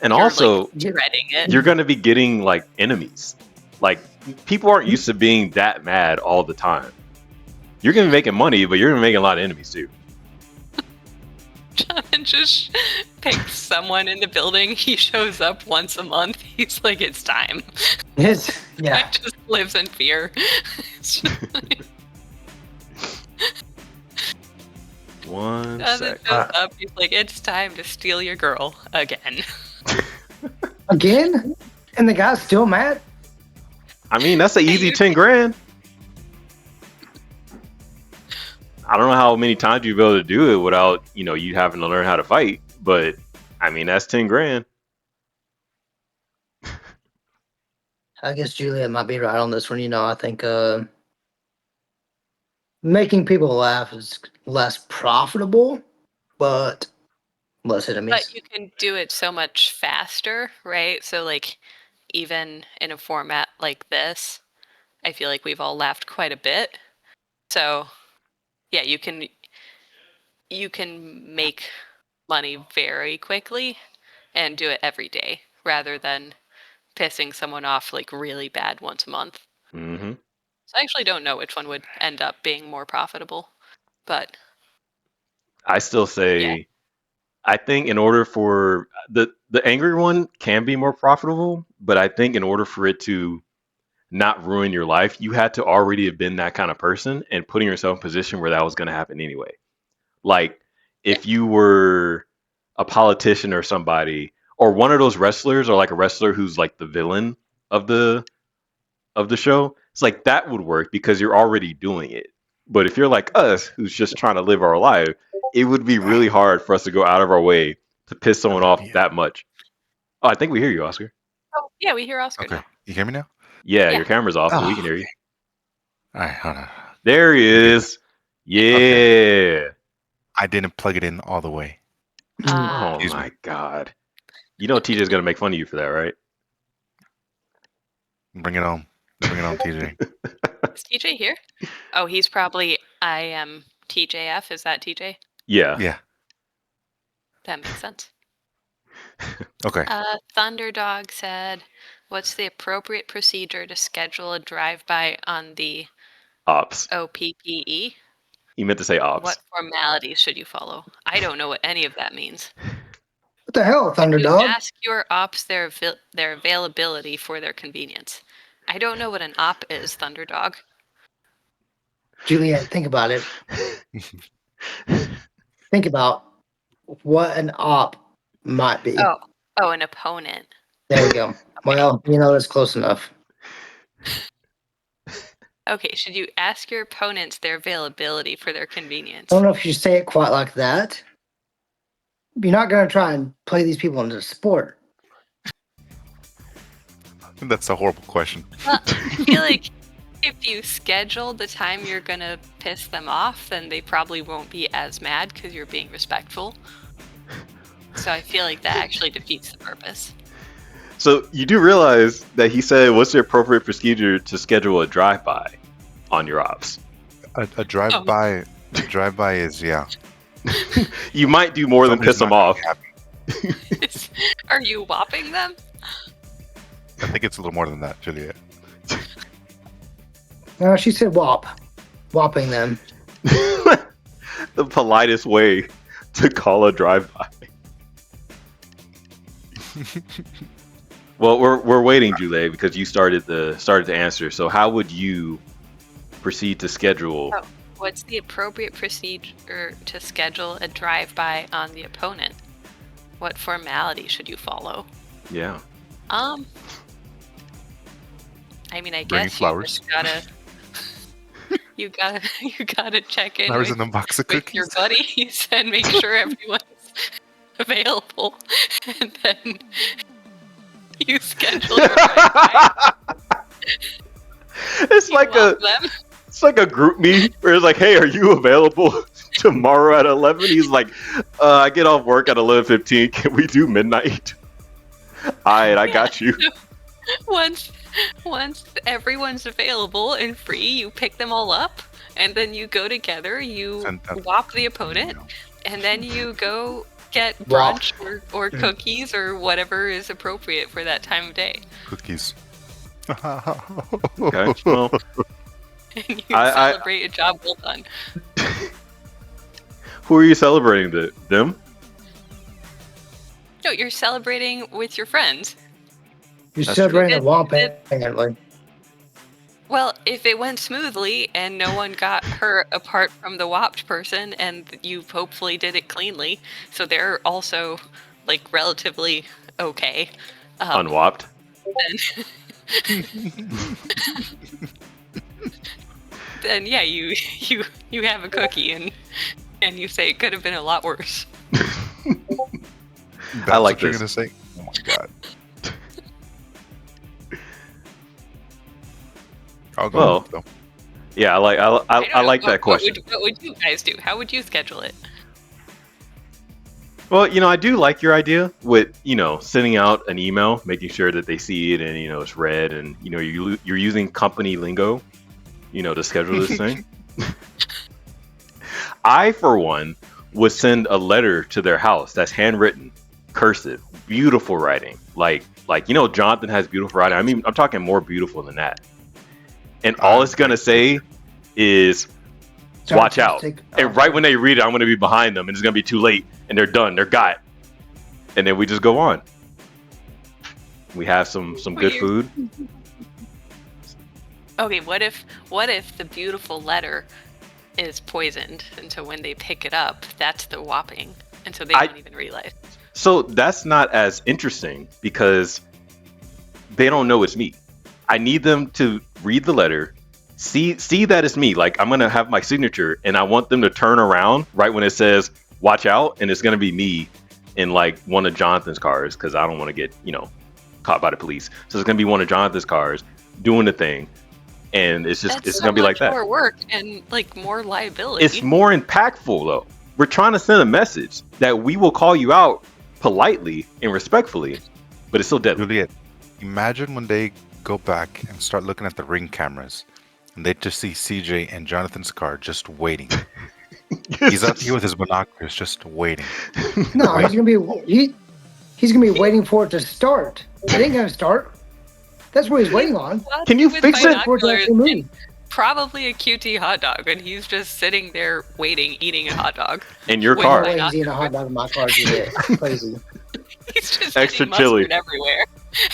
And you're also, like, dreading it. you're going to be getting like enemies. Like people aren't used to being that mad all the time. You're going to be making money, but you're going to be making a lot of enemies too. Jonathan just picks someone in the building. He shows up once a month. He's like, it's time. Yeah. Just lives in fear. It's just like- One As sec. it shows up, he's like, "It's time to steal your girl again." Again? And the guy's still mad? I mean, that's an easy You- 10 grand. I don't know how many times you'll be able to do it without, you having to learn how to fight. But I mean, that's 10 grand. I guess Juliet might be right on this one. I think making people laugh is less profitable, but less hit or But miss. you can do it so much faster, right? So, like, even in a format like this, I feel like we've all laughed quite a bit. So, yeah, you can make money very quickly and do it every day rather than pissing someone off like really bad once a month. Hmm. So I actually don't know which one would end up being more profitable, but I still yeah, say, I think in order for the angry one can be more profitable, but I think in order for it to not ruin your life, you had to already have been that kind of person and putting yourself in a position where that was going to happen anyway. Like yeah, if you were a politician or somebody, or one of those wrestlers, or like a wrestler who's like the villain of the show, it's like that would work because you're already doing it. But if you're like us, who's just trying to live our life, it would be really hard for us to go out of our way to piss someone off that much. Oh, I think we hear you, Oscar. oh yeah, we hear Oscar Okay, now. you hear me now? Yeah, Yeah. your camera's off, but we Oh, can hear you. all right, hold on. There he Okay. is. Yeah. I didn't plug it in all the way. Oh Excuse my me. God. You know TJ's gonna make fun of you for that, right? Bring it on. Bring it on, TJ. Is TJ here? Oh, he's probably I am TJF. Is that TJ? Yeah. Yeah. That makes sense. Okay. Thunderdog said, "What's the appropriate procedure to schedule a drive-by on the Ops. OPPE? He meant to say ops. What formalities should you follow?" I don't know what any of that means. What the hell, You Thunderdog? ask your ops their availability for their convenience. I don't know what an op is, Thunderdog. Juliet, think about it. Think about what an op might be. Oh, an opponent. There we go. Well, that's close enough. Okay, should you ask your opponents their availability for their I convenience? don't know if you say it quite like that. You're not going to try and play these people into sport. That's a horrible question. Well, I feel like if you schedule the time you're gonna piss them off, then they probably won't be as mad because you're being respectful. So I feel like that actually defeats the purpose. So you do realize that he said, "What's the appropriate procedure to schedule a drive-by on your ops?" A drive-by. Drive-by is You might do more than Somebody's piss them not off. gonna be happy. Are you whopping them? I think it's a little more than that, Juliet. No, she said whop. Whopping them. The politest way to call a drive-by. Well, we're waiting, Julie, because you started to answer. So how would you proceed to schedule? Oh, what's the appropriate procedure to schedule a drive-by on the opponent? What formality should you follow? Yeah. I mean, I Bringing guess flowers. you gotta check in Flowers with, in a box of with your cookies. buddies and make sure everyone's available, and then you schedule your drive-by. It's You like love them. it's like a group meet where it's like, "Hey, are you available tomorrow at 11?" He's like, "I get off work at 11:15. Can we do midnight?" All right, I got you. Once everyone's available and free, you pick them all up, and then you go together. You Send that- whop the opponent, and then you go get Whop. brunch or cookies or whatever is appropriate for that time of day. Cookies. Okay. Well, And you I- celebrate a job well done. who are you celebrating? Them? No, you're celebrating with your friends. You're That's celebrating true. the whop, apparently. Well, if it went smoothly and no one got hurt apart from the whopped person, and you hopefully did it cleanly, so they're also like relatively okay. Unwhopped. Then yeah, you have a cookie and you say it could have been a lot worse. That's I like what you're this. gonna say? Oh my god. I'll go Well, with it, though. Yeah, I don't know. like that question. What would you guys do? How would you schedule it? Well, I do like your idea with, sending out an email, making sure that they see it and, it's read and, you're using company lingo, to schedule this thing. I, for one, would send a letter to their house that's handwritten, cursive, beautiful writing. Like, Jonathan has beautiful writing. I mean, I'm talking more beautiful than that. And all it's going to say is, watch out. And right when they read it, I'm going to be behind them and it's going to be too late and they're done. They're got. And then we just go on. We have some good food. Okay, what if the beautiful letter is poisoned, and so when they pick it up, that's the whopping, and so they don't even realize. So that's not as interesting because they don't know it's me. I need them to read the letter, see that it's me. Like, I'm gonna have my signature, and I want them to turn around right when it says "watch out," and it's gonna be me in like one of Jonathan's cars because I don't want to get caught by the police. So it's gonna be one of Jonathan's cars doing the thing. And it's gonna be like that. More work and like more liability. It's more impactful though. We're trying to send a message that we will call you out politely and respectfully, but it's still deadly. Juliet, imagine when they go back and start looking at the ring cameras, and they just see CJ and Jonathan's car just waiting. He's up here with his binoculars, just waiting. No, he's gonna be waiting for it to start. It ain't gonna start. That's what he's waiting on. Can you fix it? Probably a QT hot dog, and he's just sitting there waiting, eating a hot dog. In your car. He's eating a hot dog in my car. Crazy. He's just extra chili everywhere.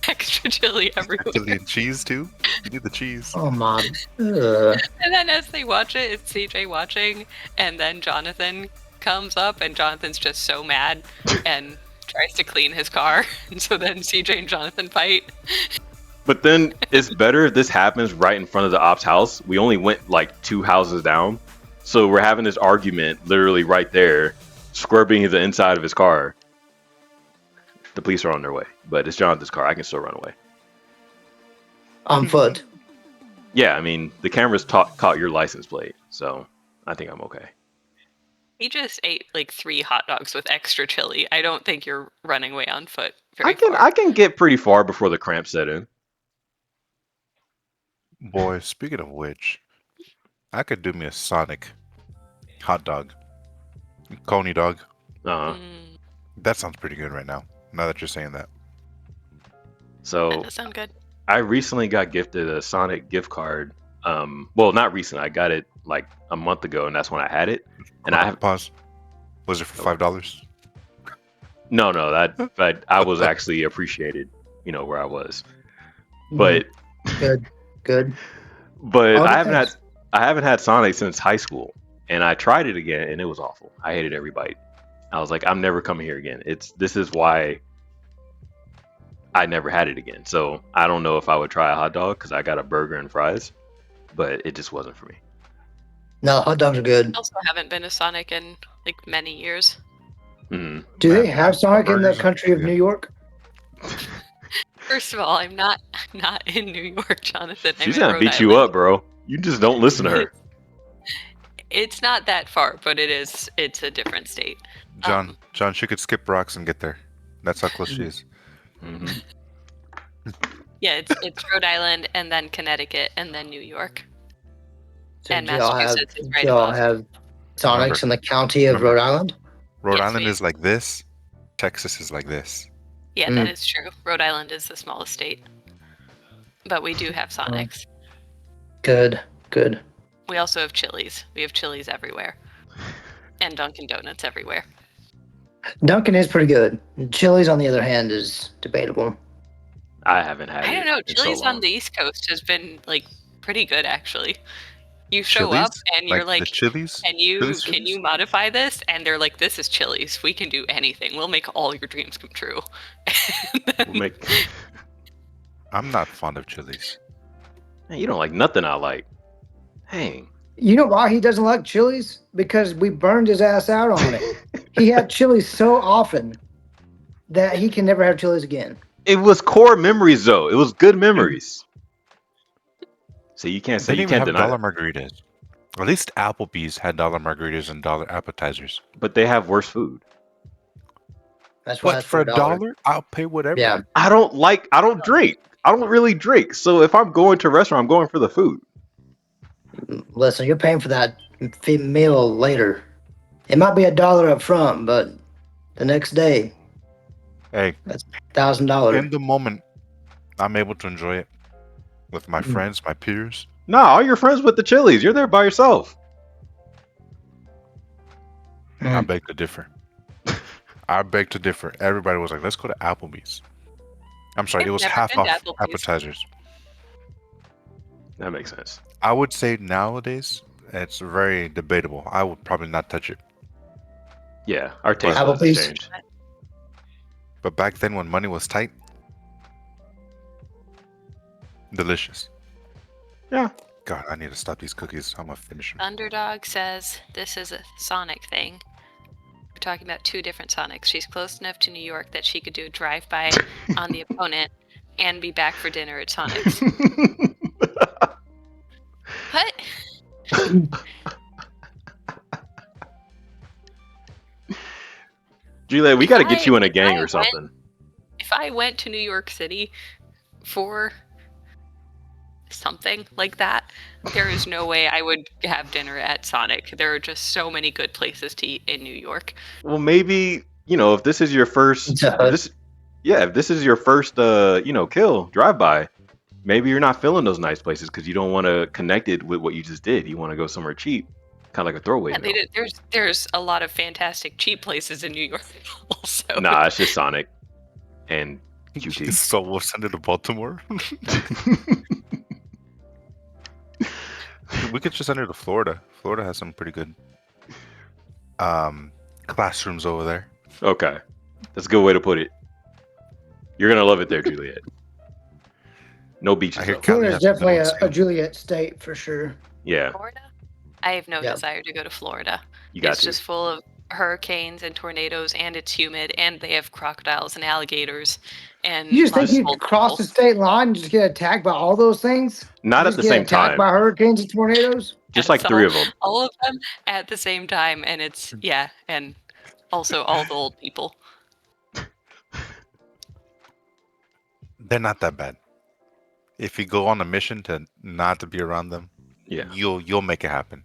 Extra chili everywhere. Chili and cheese too. You need the cheese. Oh mom. And then as they watch it, it's CJ watching, and then Jonathan comes up, and Jonathan's just so mad and tries to clean his car, and so then CJ and Jonathan fight. But then it's better if this happens right in front of the Opps house. We only went like 2 houses down. So we're having this argument literally right there, squirting the inside of his car. The police are on their way, but it's Jonathan's car. I can still run away. On foot. Yeah, I mean, the cameras caught your license plate, so I think I'm okay. He just ate like 3 hot dogs with extra chili. I don't think you're running away on foot. I can get pretty far before the cramps set in. Boy, speaking of which, I could do me a Sonic hot dog. Coney dog. Uh-huh. That sounds pretty good right now. Now that you're saying that. So that does sound good. I recently got gifted a Sonic gift card. Well, not recently. I got it like a month ago, and that's when I had it. And I have pause. Was it for $5? No, that I was actually appreciated. Where I was, but Good. But I haven't had Sonic since high school, and I tried it again, and it was awful. I hated every bite. I was like, I'm never coming here again. This is why I never had it again. So I don't know if I would try a hot dog because I got a burger and fries, but it just wasn't for me. No, hot dogs are good. I also haven't been to Sonic in like many years. Mm-hmm. Do they have Sonic in the country of New York? First of all, I'm not in New York, Jonathan. She's gonna beat you up, bro. You just don't listen to her. It's not that far, but it's a different state. John, she could skip rocks and get there. That's how close she is. Mm-hmm. Yeah, it's Rhode Island, and then Connecticut, and then New York. So and do y'all Massachusetts is right do y'all above. have Sonics in the county of Rhode Island? Rhode Yes, Island we- is like this. Texas is like this. Yeah, that is true. Rhode Island is the smallest state. But we do have Sonics. Good. We also have Chili's. We have Chili's everywhere. And Dunkin' Donuts everywhere. Dunkin' is pretty good. Chili's, on the other hand, is debatable. I haven't had it. I don't know. in Chili's so on long. the East Coast has been like pretty good actually. You show up Chili's? and you're The like, Chili's? can Chili's you modify this? And they're like, this is Chili's. We can do anything. We'll make all your dreams come true. We'll make. I'm not fond of Chili's. Man, you don't like nothing I like. Dang. You know why he doesn't like Chili's? Because we burned his ass out on it. He had Chili's so often that he can never have Chili's again. It was core memories though. It was good memories. So you can't say They you didn't even can't have deny dollar that. margaritas. At least Applebee's had dollar margaritas and dollar appetizers. But they have worse food. That's why But it's for $4. $1, I'll pay whatever. Yeah. I don't drink. I don't really drink. So if I'm going to a restaurant, I'm going for the food. Listen, you're paying for that meal later. It might be $1 up front, but the next day, Hey, that's $1,000. in the moment, I'm able to enjoy it with my friends, my peers. Nah, all your friends with the Chili's. You're there by yourself. I beg to differ. I beg to differ. Everybody was like, let's go to Applebee's. I'm sorry, I've it was never half been to off Applebee's. appetizers. That makes sense. I would say nowadays, it's very debatable. I would probably not touch it. Yeah, our taste Applebee's? buds have changed. But back then, when money was tight, delicious. Yeah. God, I need to stop these cookies. I'm gonna finish them. Underdog says this is a Sonic thing. We're talking about two different Sonics. She's close enough to New York that she could do a drive-by on the opponent and be back for dinner at Sonic's. What? Juliet, we got to If get I- you in a if gang I or something. If I went to New York City for something like that, there is no way I would have dinner at Sonic. There are just so many good places to eat in New York. Well, maybe, if this is your first, Pizza Hut. if this is your first, kill drive by, maybe you're not feeling those nice places because you don't want to connect it with what you just did. You want to go somewhere cheap, kind of like a throwaway Yeah, meal. there's a lot of fantastic cheap places in New York also. Nah, it's just Sonic and QT. So we'll send it to Baltimore. We could just send it to Florida. Florida has some pretty good classrooms over there. Okay, that's a good way to put it. You're gonna love it there, Juliet. No beaches. I hear Though. Florida is has some good definitely ones, a too. Juliet state for sure. Yeah, Florida? I have no Yeah. desire to go to Florida. you got It's to. just full of hurricanes and tornadoes, and it's humid, and they have crocodiles and alligators. And You just think lots of you'd old cross the people. state line and just get attacked by all those things? Not You at the just get same attacked time. by hurricanes and tornadoes? Just like It's three of them. all of them at the same time, and it's and also all the old people. They're not that bad. If you go on a mission to not to be around them, Yeah. you'll make it happen.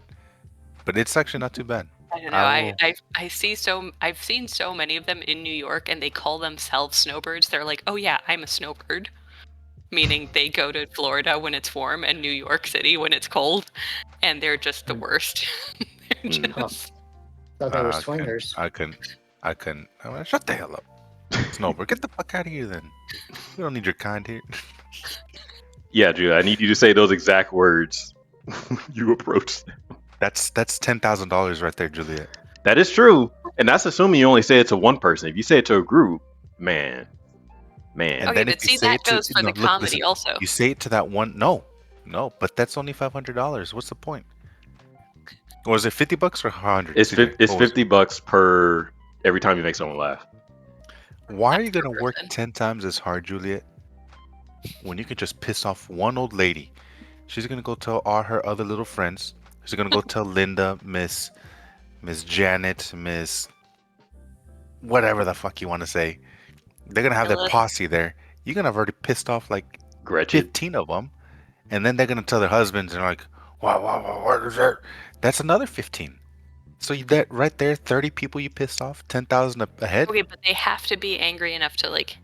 But it's actually not too bad. I don't know. I I've seen so many of them in New York, and they call themselves snowbirds. They're like, "Oh yeah, I'm a snowbird," meaning they go to Florida when it's warm and New York City when it's cold, and they're just the worst. They're Mm. just- Thought they were I swingers. couldn't. I'm like, shut the hell up. Snowbird, get the fuck out of here then. We don't need your kind here. Yeah, Juliet, I need you to say those exact words. You approach them. That's $10,000 right there, Juliet. That is true, and that's assuming you only say it to one person. If you say it to a group, man. And okay, then but if you see, say that it to- goes for no, the look, comedy listen, also. You say it to that one. No, but that's only $500. What's the point? Or is it $50 or 100? It's CJ? it's What was it? $50 per every time you make someone laugh. Why are you per gonna work person. 10 times as hard, Juliet, when you could just piss off one old lady? She's gonna go tell all her other little friends. She's gonna go tell Linda, Miss Janet, Miss whatever the fuck you want to say. They're gonna have their Phyllis. posse there. You're gonna have already pissed off like Gretchen. 15 of them, and then they're gonna tell their husbands and like, wow, what is that? That's another 15. So you that right there, 30 people you pissed off, 10,000 a head. Okay, but they have to be angry enough to like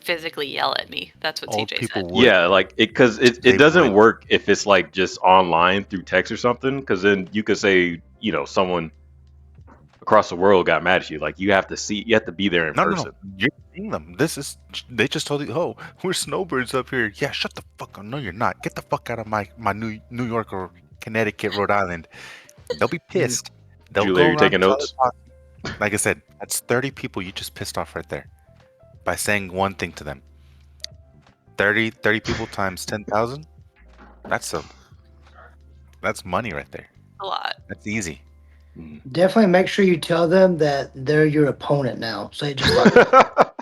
physically yell at me. That's what Old CJ people said. would. Yeah, like because it They doesn't would. work if it's like just online through text or something. Because then you could say someone across the world got mad at you. Like you have to be there in No, person. You're seeing them. They just told you, oh, we're snowbirds up here. Yeah, shut the fuck up. No, you're not. Get the fuck out of my New York or Connecticut, Rhode Island. They'll be pissed. They'll Julie, go are you around taking and tell their notes? boss. Like I said, that's 30 people you just pissed off right there by saying one thing to them. 30 people times 10,000. That's money right there. A lot. That's easy. Definitely make sure you tell them that they're your opponent now. Say it just like that.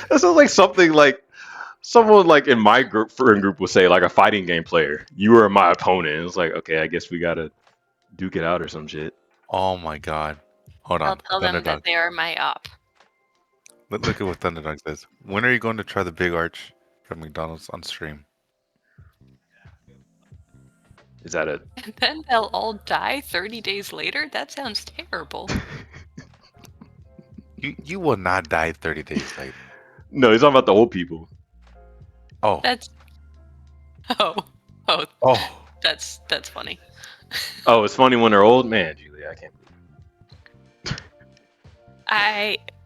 That sounds like something like someone like in my friend group would say, like a fighting game player. You are my opponent. It's like, okay, I guess we gotta duke it out or some shit. Oh my god. Hold I'll on. tell them Thunderdog. that they are my op. Look at what Thunderdog says. When are you going to try the big arch from McDonald's on stream? Is that a And then they'll all die 30 days later? That sounds terrible. You will not die 30 days later. no? He's talking about the old people. Oh. That's oh Oh. that's funny. Oh, it's funny when they're old, man. Julie, I can't.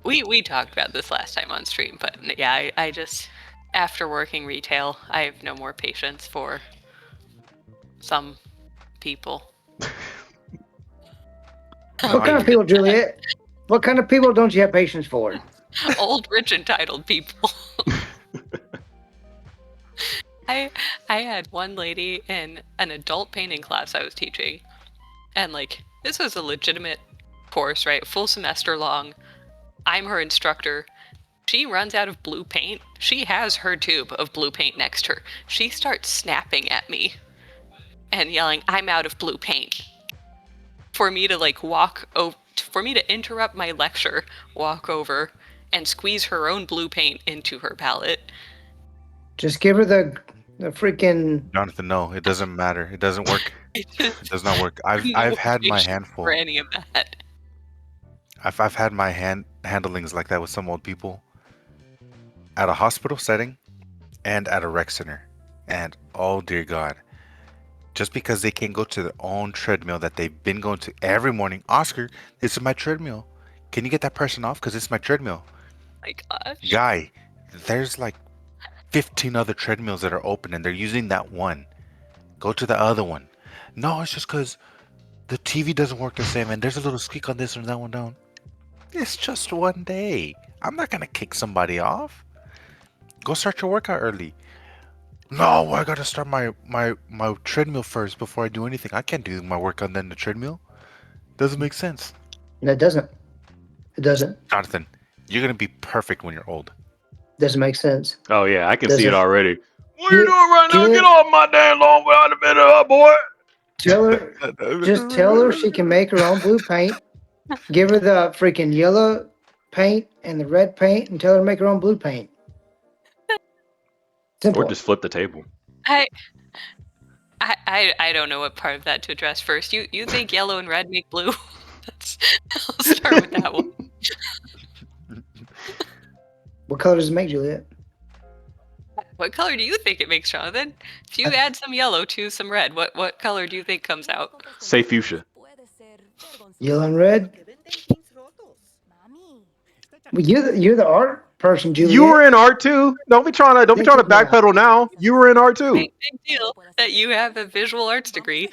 We talked about this last time on stream, but yeah, I just after working retail, I have no more patience for some people. What kind of people, Juliet? What kind of people don't you have patience for? Old, rich, entitled people. I had one lady in an adult painting class I was teaching, and like this was a legitimate course, right? Full semester long. I'm her instructor. She runs out of blue paint. She has her tube of blue paint next to her. She starts snapping at me and yelling, "I'm out of blue paint." For me to like for me to interrupt my lecture, walk over, and squeeze her own blue paint into her palette. Just give her the freaking. Jonathan, no, it doesn't matter. It doesn't work. It does not work. I've No had my patience handful. for any of that. I've had my handlings like that with some old people at a hospital setting and at a rec center. And oh dear God, just because they can't go to their own treadmill that they've been going to every morning, Oscar, this is my treadmill. Can you get that person off? Because it's my treadmill. My gosh. Guy, there's like 15 other treadmills that are open and they're using that one. Go to the other one. No, it's just because the TV doesn't work the same and there's a little squeak on this and that one down. It's just one day. I'm not gonna kick somebody off. Go start your workout early. No, I gotta start my treadmill first before I do anything. I can't do my workout then the treadmill. Doesn't make sense. That doesn't. It doesn't. Jonathan, you're gonna be perfect when you're old. Doesn't make sense. Oh yeah, I can Does see it it- already. What are Juliet- you doing right now? Juliet- Get off my damn lawn without a minute up, boy. Tell her. Just tell her she can make her own blue paint. Give her the freaking yellow paint and the red paint, and tell her to make her own blue paint. Simple. Or just flip the table. I don't know what part of that to address first. You think yellow and red make blue? I'll start with that one. What color does it make, Juliet? What color do you think it makes, Jonathan? If you add some yellow to some red, what color do you think comes out? Say fuchsia. Yellow and red. Well, you're the art person, Juliet. You were in art too. Don't be trying to backpedal now. You were in art too. Big deal that you have a visual arts degree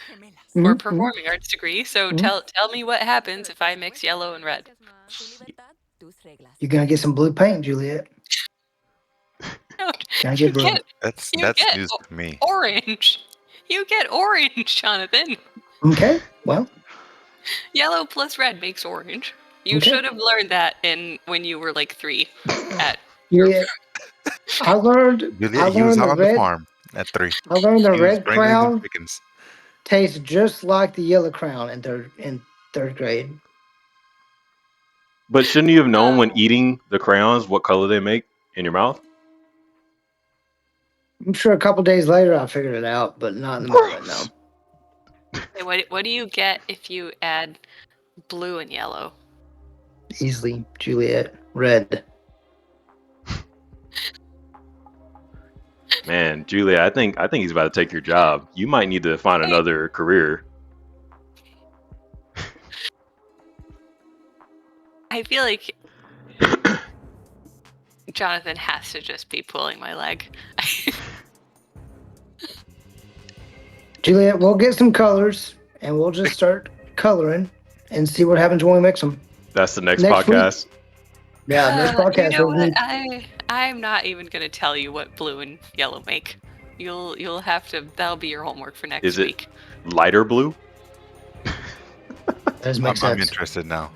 Mhm, or mhm. performing arts degree. So Mhm. tell me what happens if I mix yellow and red. You're gonna get some blue paint, Juliet. Gonna You get blue. get That's get news to me. orange. You get orange, Jonathan. Okay. Well, Yellow plus red makes orange. You Okay. should have learned that when you were like 3 at Juliet. I learned. I He was learned out the on the red. farm at 3. I learned the He was red wrangling them crown chickens. tastes just like the yellow crown in third grade. But shouldn't you have known when eating the crayons what color they make in your mouth? I'm sure a couple days later I figured it out, but not in the moment. No. Hey, what do you get if you add blue and yellow? Easily, Juliet. Red. Man, Julia, I think he's about to take your job. You might need to find another career. I feel like Jonathan has to just be pulling my leg. Juliet, we'll get some colors and we'll just start coloring and see what happens when we mix them. That's the next Next week. podcast. Yeah, next You podcast. know we'll what? need- I'm not even gonna tell you what blue and yellow make. You'll have to. That'll be your homework for next Is it week. lighter blue? Does make I'm sense. interested now.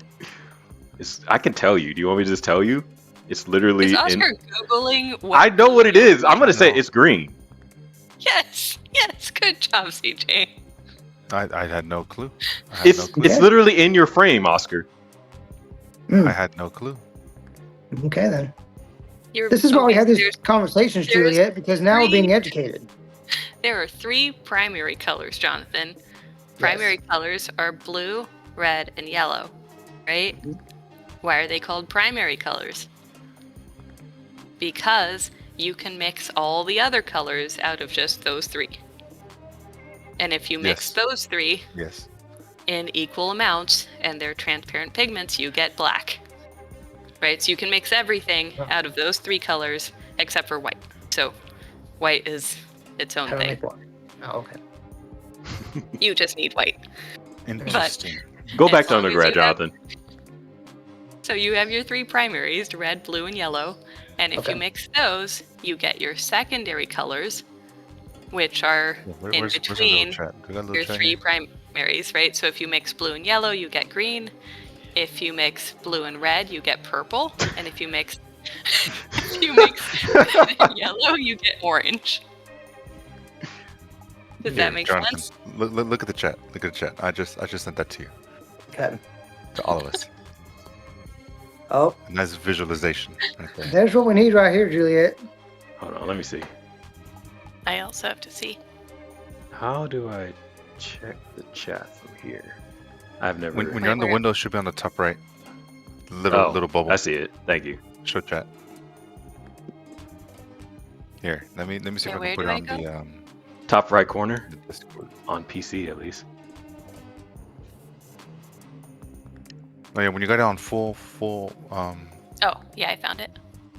I can tell you. Do you want me to just tell you? It's literally Is in. Oscar googling? What I know what it blue- is. I'm gonna say No. it's green. Yes, good job, CJ. I had no clue. I had It's no clue. it's Okay. literally in your frame, Oscar. I had no clue. Okay then. You're, This is why we okay, had these there's- conversations, there's Juliet, because now we're three- being educated. There are 3 primary colors, Jonathan. Primary colors are blue, red, and yellow, right? Why are they called primary colors? Because you can mix all the other colors out of just those 3. And if you mix Yes. those 3 Yes. in equal amounts and they're transparent pigments, you get black. Right? So you can mix everything out of those 3 colors except for white. So white is its own How do I thing. make one? Oh, okay. You just need white. Interesting. Go As back to long as undergrad, you have- Jonathan. So you have your 3 primaries, red, blue, and yellow. And if Okay. you mix those, you get your secondary colors, which are in Where's our between little chat? We got a little your chat 3 here? primaries, right? So if you mix blue and yellow, you get green. If you mix blue and red, you get purple. And if you mix red and yellow, you get orange. Does Here, that make Jonathan, sense? Look at the chat. Look at the chat. I just sent that to you, Okay. to all of us. Oh, A nice visualization right there. there's what we need right here, Juliet. Hold on, let me see. I also have to see. How do I check the chat from here? I've never. When you're on the Where? window, it should be on the top right. Little bubble. I see it. Thank you. Show chat. Here, let me see Yeah, if I where can put do it I on go? Top right corner the Discord. on PC at least. Oh yeah, when you go down full Oh, yeah, I found it.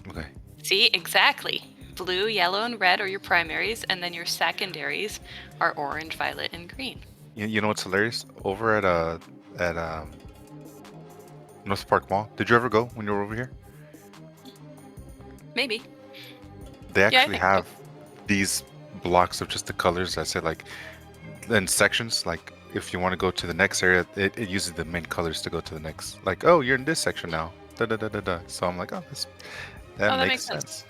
okay. See, exactly. Blue, yellow, and red are your primaries, and then your secondaries are orange, violet, and green. You know what's hilarious? Over at North Park Mall. Did you ever go when you were over here? Maybe. They I actually think so. have these blocks of just the colors. I said like in sections. Like if you want to go to the next area, it uses the main colors to go to the next. Like, oh, you're in this section now. Da da da da da. So I'm like, oh, that that makes makes sense. sense.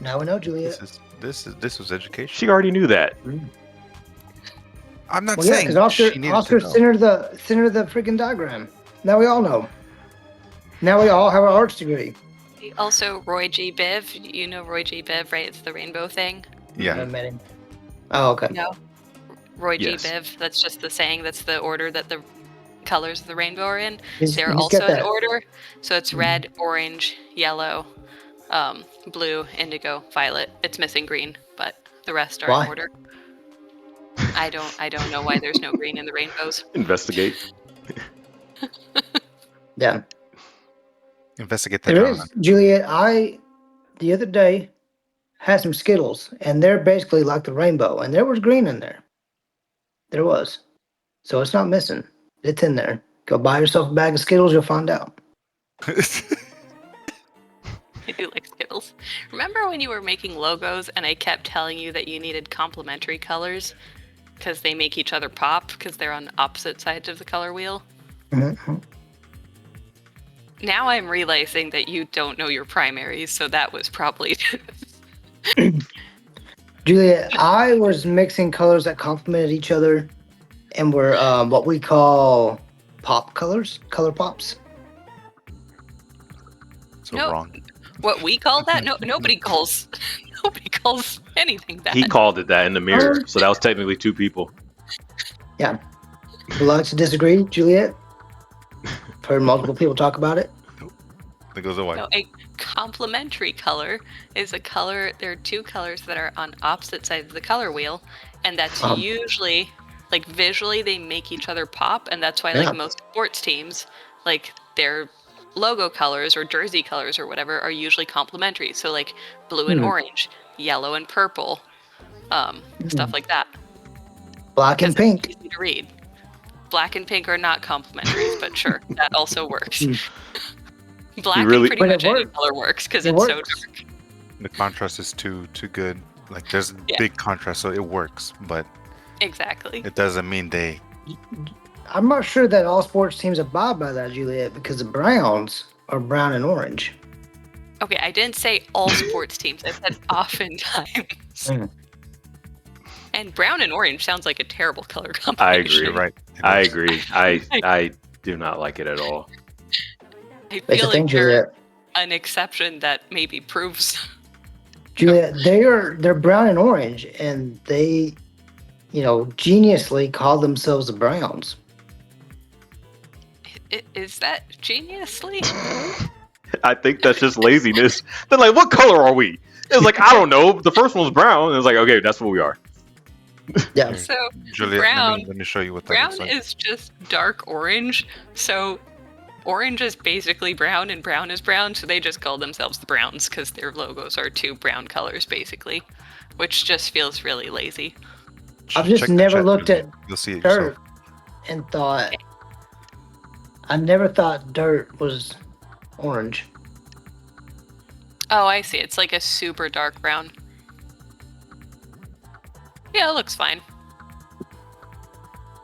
Now we know, Juliet. This was education. She already knew that. I'm not Well, yeah, saying because she needed Oscar to know. centered the freaking diagram. Now we all know. Now we all have our arts degree. Also, Roy G. Biv. You know Roy G. Biv, right? It's the rainbow thing. I Yeah. haven't met him. Oh, okay. No. Roy Yes. G. Biv. That's just the saying. That's the order that the colors of the rainbow are in. He's They're got also in that. order. So it's Mhm. red, orange, yellow, blue, indigo, violet. It's missing green, but the rest are Why? in order. I don't know why there's no green in the rainbows. Investigate. Yeah. Investigate that. There Jonathan. is. Juliet, the other day, had some Skittles, and they're basically like the rainbow, and there was green in there. There was. So it's not missing. It's in there. Go buy yourself a bag of Skittles, you'll find out. I do like Skittles. Remember when you were making logos and I kept telling you that you needed complementary colors because they make each other pop because they're on opposite sides of the color wheel? Mhm. Now I'm realizing that you don't know your primaries, so that was probably Juliet, I was mixing colors that complemented each other and were what we call pop colors, color pops. So No. wrong. what we call that. No, nobody calls anything that. He called it that in the mirror, so that was technically 2 people. Would like to disagree, Juliet? Heard multiple people talk about it. There goes a white. No, a complementary color is a color. There are 2 colors that are on opposite sides of the color wheel, and that's usually like visually they make each other pop, and that's why Yeah. like most sports teams, like their logo colors or jersey colors or whatever are usually complementary. So like blue and orange, yellow and purple, stuff like that. Black and Because it's pink. easy to read. Black and pink are not complementaries, but sure, that also works. Black really- and pretty But it much any works. color works because It it's so works. dark. The contrast is too good. Like there's Yeah. big contrast, so it works, but Exactly. it doesn't mean they. I'm not sure that all sports teams abide by that, Juliet, because the Browns are brown and orange. Okay, I didn't say all sports teams. I said oftentimes. Mm. And brown and orange sounds like a terrible color I combination. agree. You're right. It I is. agree. I do not like it at all. I That's feel the thing, like they're Juliet. an exception that maybe proves. Juliet, they're brown and orange, and they, geniusly call themselves the Browns. Is that geniusly? I think that's just laziness. They're like, what color are we? It's like, I don't know. The first one was brown. And it's like, okay, that's what we are. Yeah. Here, So Juliet, brown- let me show you what that brown looks like. is just dark orange. So orange is basically brown and brown is brown. So they just call themselves the Browns because their logos are two brown colors basically, which just feels really lazy. I've just Check the never chat, looked Juliet. at You'll see it dirt yourself. and thought. I never thought dirt was orange. Oh, I see. It's like a super dark brown. Yeah, it looks fine.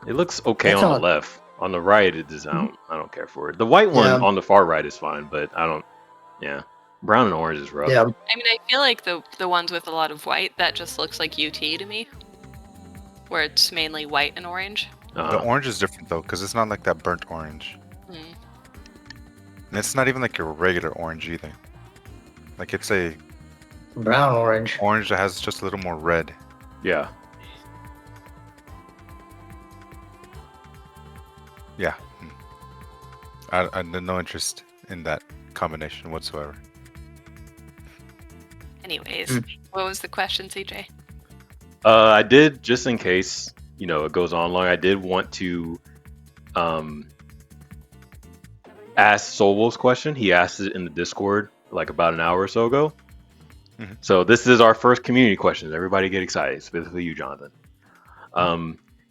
It looks okay That's on all- the left. On the right, it is. I don't care for it. The white one Yeah. on the far right is fine, but I don't. Yeah, brown and orange is rough. Yeah. I mean, I feel like the ones with a lot of white, that just looks like UT to me. Where it's mainly white and orange. The orange is different though, because it's not like that burnt orange. Hmm. And it's not even like your regular orange either. Like it's a Brown orange. orange that has just a little more red. Yeah. Yeah. I had no interest in that combination whatsoever. Anyways, what was the question, CJ? I did, just in case it goes on long. I did want to ask Sobel's question. He asked it in the Discord like about an hour or so ago. Mhm. So this is our first community question. Everybody get excited, specifically you, Jonathan.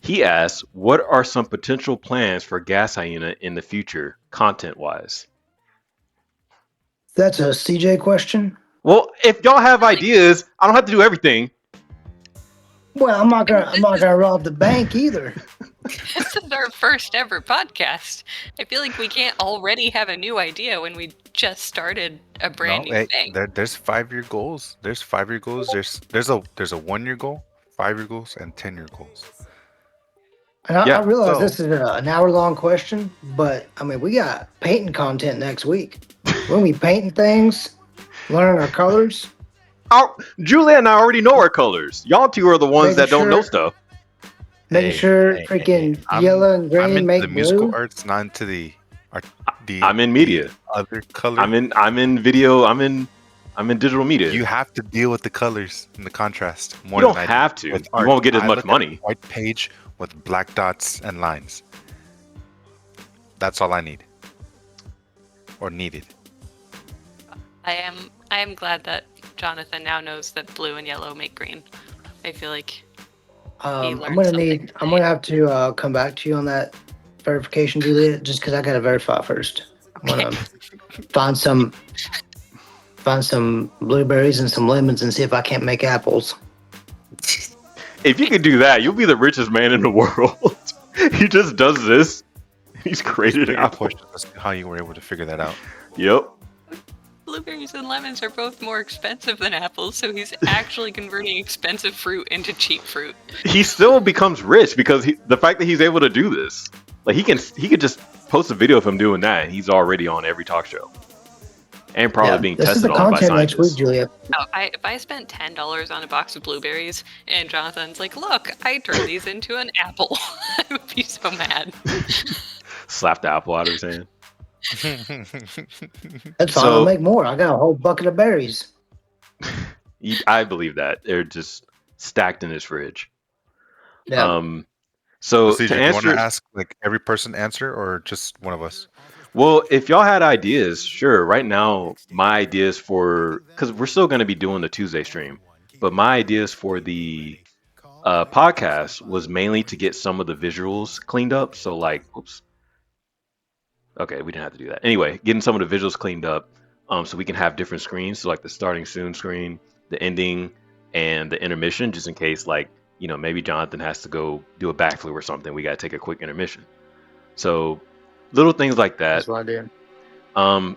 He asked, "What are some potential plans for Gas Hyena in the future, content-wise?" That's a CJ question. Well, if y'all have ideas, I don't have to do everything. Well, I'm not gonna rob the bank either. This is our first ever podcast. I feel like we can't already have a new idea when we just started a brand new thing. There's 5-year goals. There's 5-year goals. There's a 1-year goal, 5-year goals, and 10-year goals. And I Yeah, realize so- this is an hour-long question, but I mean, we got painting content next week. When we painting things, learning our colors. Julia and I already know our colors. Y'all two are the ones Making that don't know sure- stuff. Making sure freaking yellow and I'm green into make the musical blue. arts, not into the I'm in media. other color. I'm in video. I'm in digital media. You have to deal with the colors and the contrast more You don't than I do. have to. With You art, won't get as I much look at money. a white page with black dots and lines. That's all I need. Or needed. I am glad that Jonathan now knows that blue and yellow make green. I feel like I'm learned gonna something I'm gonna have to come back to you on that verification, Juliet, just because I gotta verify first. I'm gonna find some blueberries and some lemons and see if I can't make apples. If you could do that, you'll be the richest man in the world. He just does this. He's created Bigger Apple. question as to how you were able to figure that out. Yep. blueberries and lemons are both more expensive than apples, so he's actually converting expensive fruit into cheap fruit. He still becomes rich because the fact that he's able to do this. Like he could just post a video of him doing that, and he's already on every talk show, and probably being this is tested the on by content next week, scientists. Julia. Oh, if I spent $10 on a box of blueberries and Jonathan's like, look, I turned these into an apple, I would be so mad. Slap the apple out of his hand. That's fine. So- I'll make more. I got a whole bucket of berries. I believe that they're just stacked in his fridge. Yeah. So CJ, to do you want answer, to ask like every person answer or just one of us? Well, if y'all had ideas, sure. Right now, my ideas for because we're still going to be doing the Tuesday stream, but my ideas for the podcast was mainly to get some of the visuals cleaned up. So, like, oops, okay, we didn't have to do that. Anyway, getting some of the visuals cleaned up, so we can have different screens. So, like the starting soon screen, the ending, and the intermission, just in case, like, maybe Jonathan has to go do a backflip or something. We got to take a quick intermission. So, little things like That's that. what I did. Um,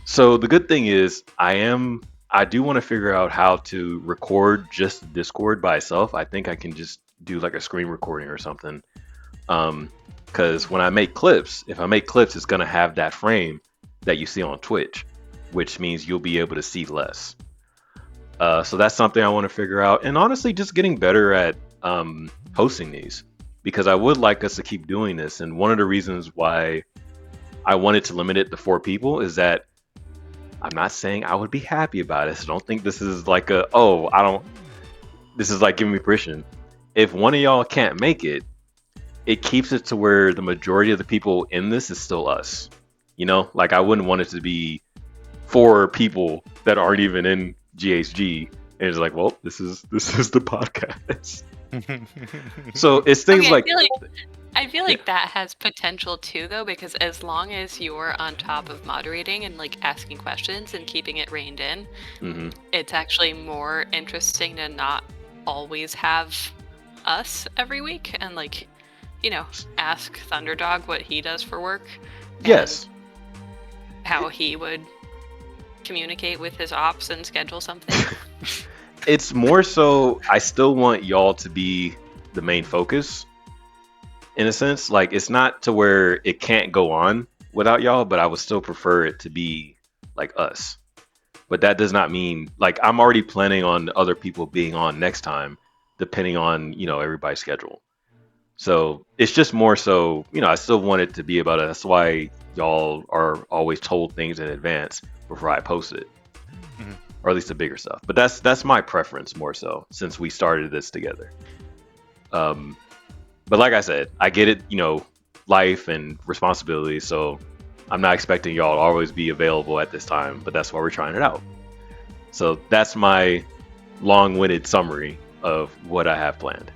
So the good thing is I do want to figure out how to record just Discord by itself. I think I can just do like a screen recording or something. Because when I make clips, if I make clips, it's gonna have that frame that you see on Twitch, which means you'll be able to see less. So that's something I want to figure out, and honestly, just getting better at hosting these because I would like us to keep doing this. And one of the reasons why I wanted to limit it to 4 people is that I'm not saying I would be happy about it. So don't think this is like I don't, this is like giving me permission. If one of y'all can't make it, it keeps it to where the majority of the people in this is still us. Like I wouldn't want it to be 4 people that aren't even in GHG. And it's like, well, this is the podcast. So it's things Okay, like, I feel yeah. like that has potential too, though, because as long as you're on top of moderating and like asking questions and keeping it reined in, Mhm. it's actually more interesting to not always have us every week and like, ask Thunderdog what he does for work. Yes. And how he would communicate with his ops and schedule something. It's more so I still want y'all to be the main focus in a sense. Like it's not to where it can't go on without y'all, but I would still prefer it to be like us. But that does not mean like I'm already planning on other people being on next time, depending on everybody's schedule. So it's just more so I still want it to be about us. That's why y'all are always told things in advance before I post it, Mhm. or at least the bigger stuff. But that's my preference more so since we started this together. Um, but like I said, I get it, life and responsibility. So I'm not expecting y'all to always be available at this time, but that's why we're trying it out. So that's my long-winded summary of what I have planned.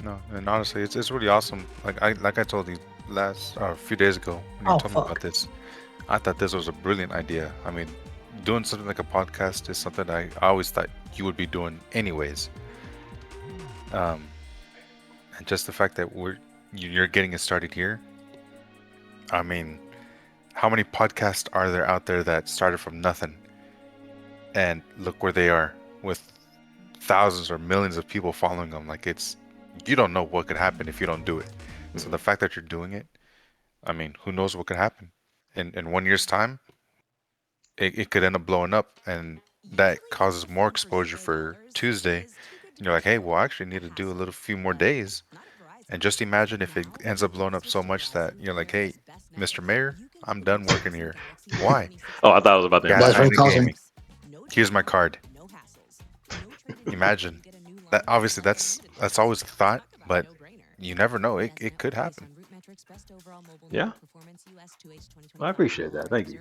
No, and honestly, it's really awesome. Like I told you last few days ago when you Oh told me about fuck. this, I thought this was a brilliant idea. I mean, doing something like a podcast is something I always thought you would be doing anyways. Um, and just the fact that you're getting it started here. I mean, how many podcasts are there out there that started from nothing and look where they are with thousands or millions of people following them? Like you don't know what could happen if you don't do it. So the fact that you're doing it, I mean, who knows what could happen? In 1 year's time, it could end up blowing up, and that causes more exposure for Tuesday. And you're like, hey, well, I actually need to do a little few more days. And just imagine if it ends up blowing up so much that you're like, hey, Mr. Mayor, I'm done working here. Why? Oh, I thought I was about to Gas That's what imply. he Island calls him. Gaming. Here's my card. Imagine that. Obviously, that's always a thought, but you never know. It could happen. Yeah, I appreciate that. Thank you.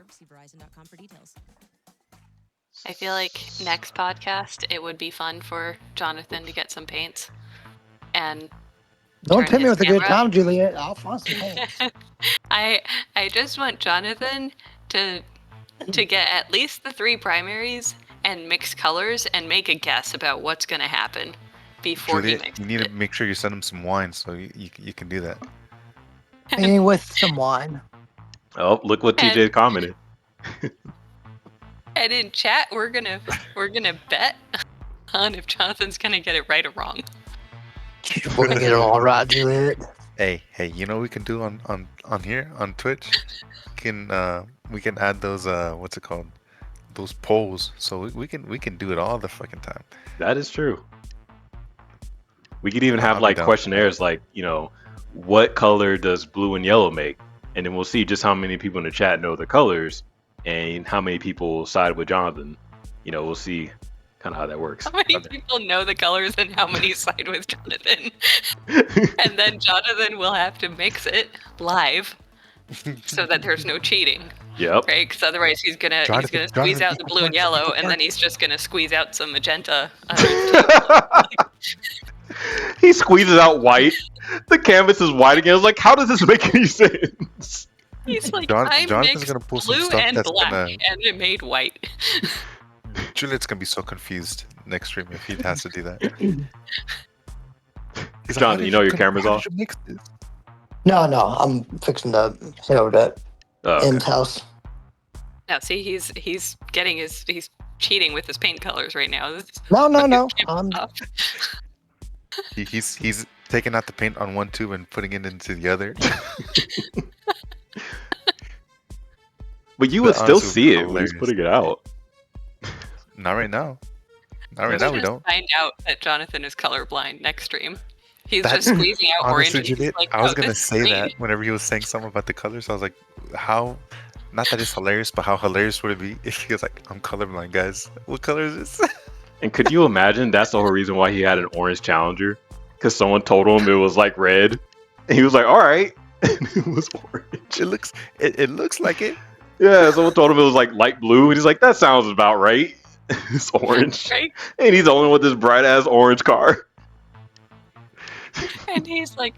I feel like next podcast it would be fun for Jonathan to get some paints and Don't turn tempt me his with a good camera. time, Juliet. I'll find some pants. I just want Jonathan to get at least the 3 primaries and mix colors and make a guess about what's gonna happen before he Juliet, mixes you need to it. make sure you send him some wine so you can do that. Maybe with some wine. Oh, look what And, TJ commented. and in chat we're gonna bet on if Jonathan's gonna get it right or wrong. We're gonna get it all right, Juliet. Hey, you know what we can do on here on Twitch? We can add those what's it called? Those polls. So we can do it all the fucking time. That is true. We could even have I'll be like down. questionnaires like, what color does blue and yellow make? And then we'll see just how many people in the chat know the colors and how many people side with Jonathan. We'll see kind of how that works. How many Okay. people know the colors and how many side with Jonathan? And then Jonathan will have to mix it live so that there's no cheating, Yep. right? Because otherwise he's gonna squeeze Jonathan, out eat the the blue and parts, eat yellow, the and then parts. he's just gonna squeeze out some magenta underneath the He squeezes out white. The canvas is white again. I was like, how does this make any sense? He's like, I Jonathan's mixed gonna pull some blue stuff and that's black, gonna. and it made white. Juliet's gonna be so confused next stream if he has to do that. He's Jonathan, "How did you know your con- camera's how off? did you mix this?" No, I'm fixing to head over to Oh, okay. M's house. Now, see, he's he's cheating with his paint colors right now. This is No. fucking tough. He's taking out the paint on one tube and putting it into the other. But you But would still honestly, see it when he's hilarious. putting it out. Not right now. Not right Let's now. We just don't. find out that Jonathan is colorblind next stream. He's That's- just squeezing out orange. Honestly, And he's Juliet, like, I was "Oh, gonna this is say green." that whenever he was saying something about the colors. I was like, how? Not that it's hilarious, but how hilarious would it be if he was like, "I'm colorblind, guys. What color is this?" And could you imagine that's the whole reason why he had an orange Challenger? Because someone told him it was like red. And he was like, all right. And it was orange. It looks like it. Yeah, someone told him it was like light blue. And he's like, that sounds about right. It's orange. Right? And he's the only one with this bright ass orange car. And he's like,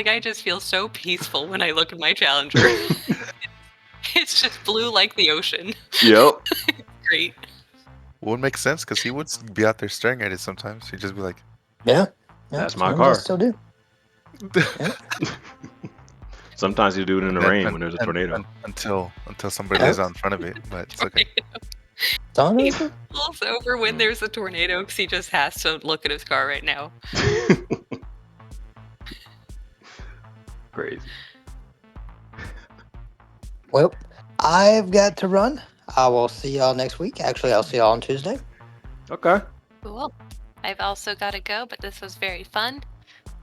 I just feel so peaceful when I look at my Challenger. It's just blue like the ocean. Yep. Great. Would make sense because he would be out there staring at it sometimes. He'd just be like, Yeah. That's my sometimes car. I still do. Sometimes you do it in the and- rain and- when there's a and- tornado. and- until somebody lays out in front of it. But it's okay. Don't He it? pulls over when there's a tornado because he just has to look at his car right now. Crazy. Well, I've got to run. I will see y'all next week. Actually, I'll see y'all on Tuesday. Okay. Cool. I've also got to go, but this was very fun.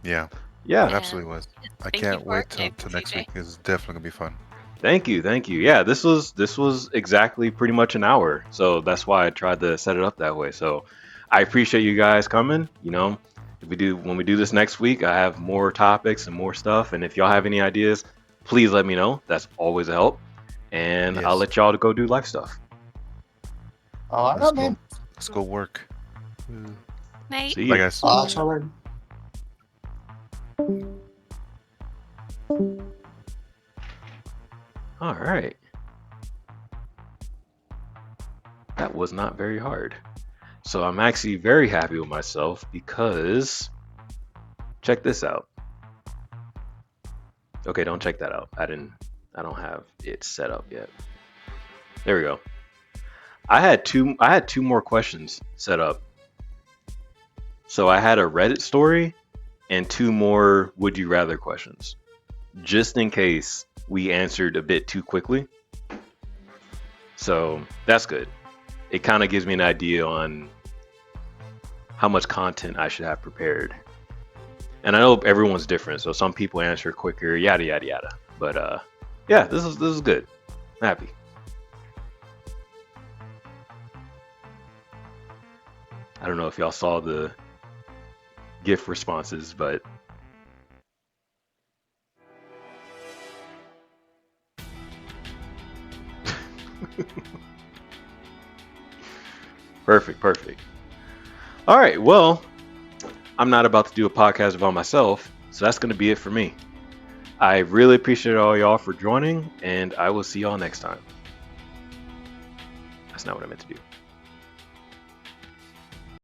Yeah, it Yeah. absolutely was. I Thank you can't for wait it, till Dave, next CJ. week. It's definitely gonna be fun. Thank you. Yeah, this was exactly pretty much an hour. So that's why I tried to set it up that way. So I appreciate you guys coming. You know, when we do this next week, I have more topics and more stuff. And if y'all have any ideas, please let me know. That's always a help. And I'll Yes. let y'all go do life stuff. All Let's right, go. man. Let's go work. Night. See Bye, you. guys. Awesome. All right. That was not very hard. So I'm actually very happy with myself because check this out. Okay, don't check that out. I don't have it set up yet. There we go. I had two more questions set up. So I had a Reddit story and two more would you rather questions. Just in case we answered a bit too quickly. So that's good. It kind of gives me an idea on how much content I should have prepared. And I know everyone's different, so some people answer quicker, yada yada yada. But yeah, this is good. I'm happy. I don't know if y'all saw the GIF responses, but perfect. All right, well, I'm not about to do a podcast about myself, so that's going to be it for me. I really appreciate all y'all for joining, and I will see y'all next time. That's not what I meant to do.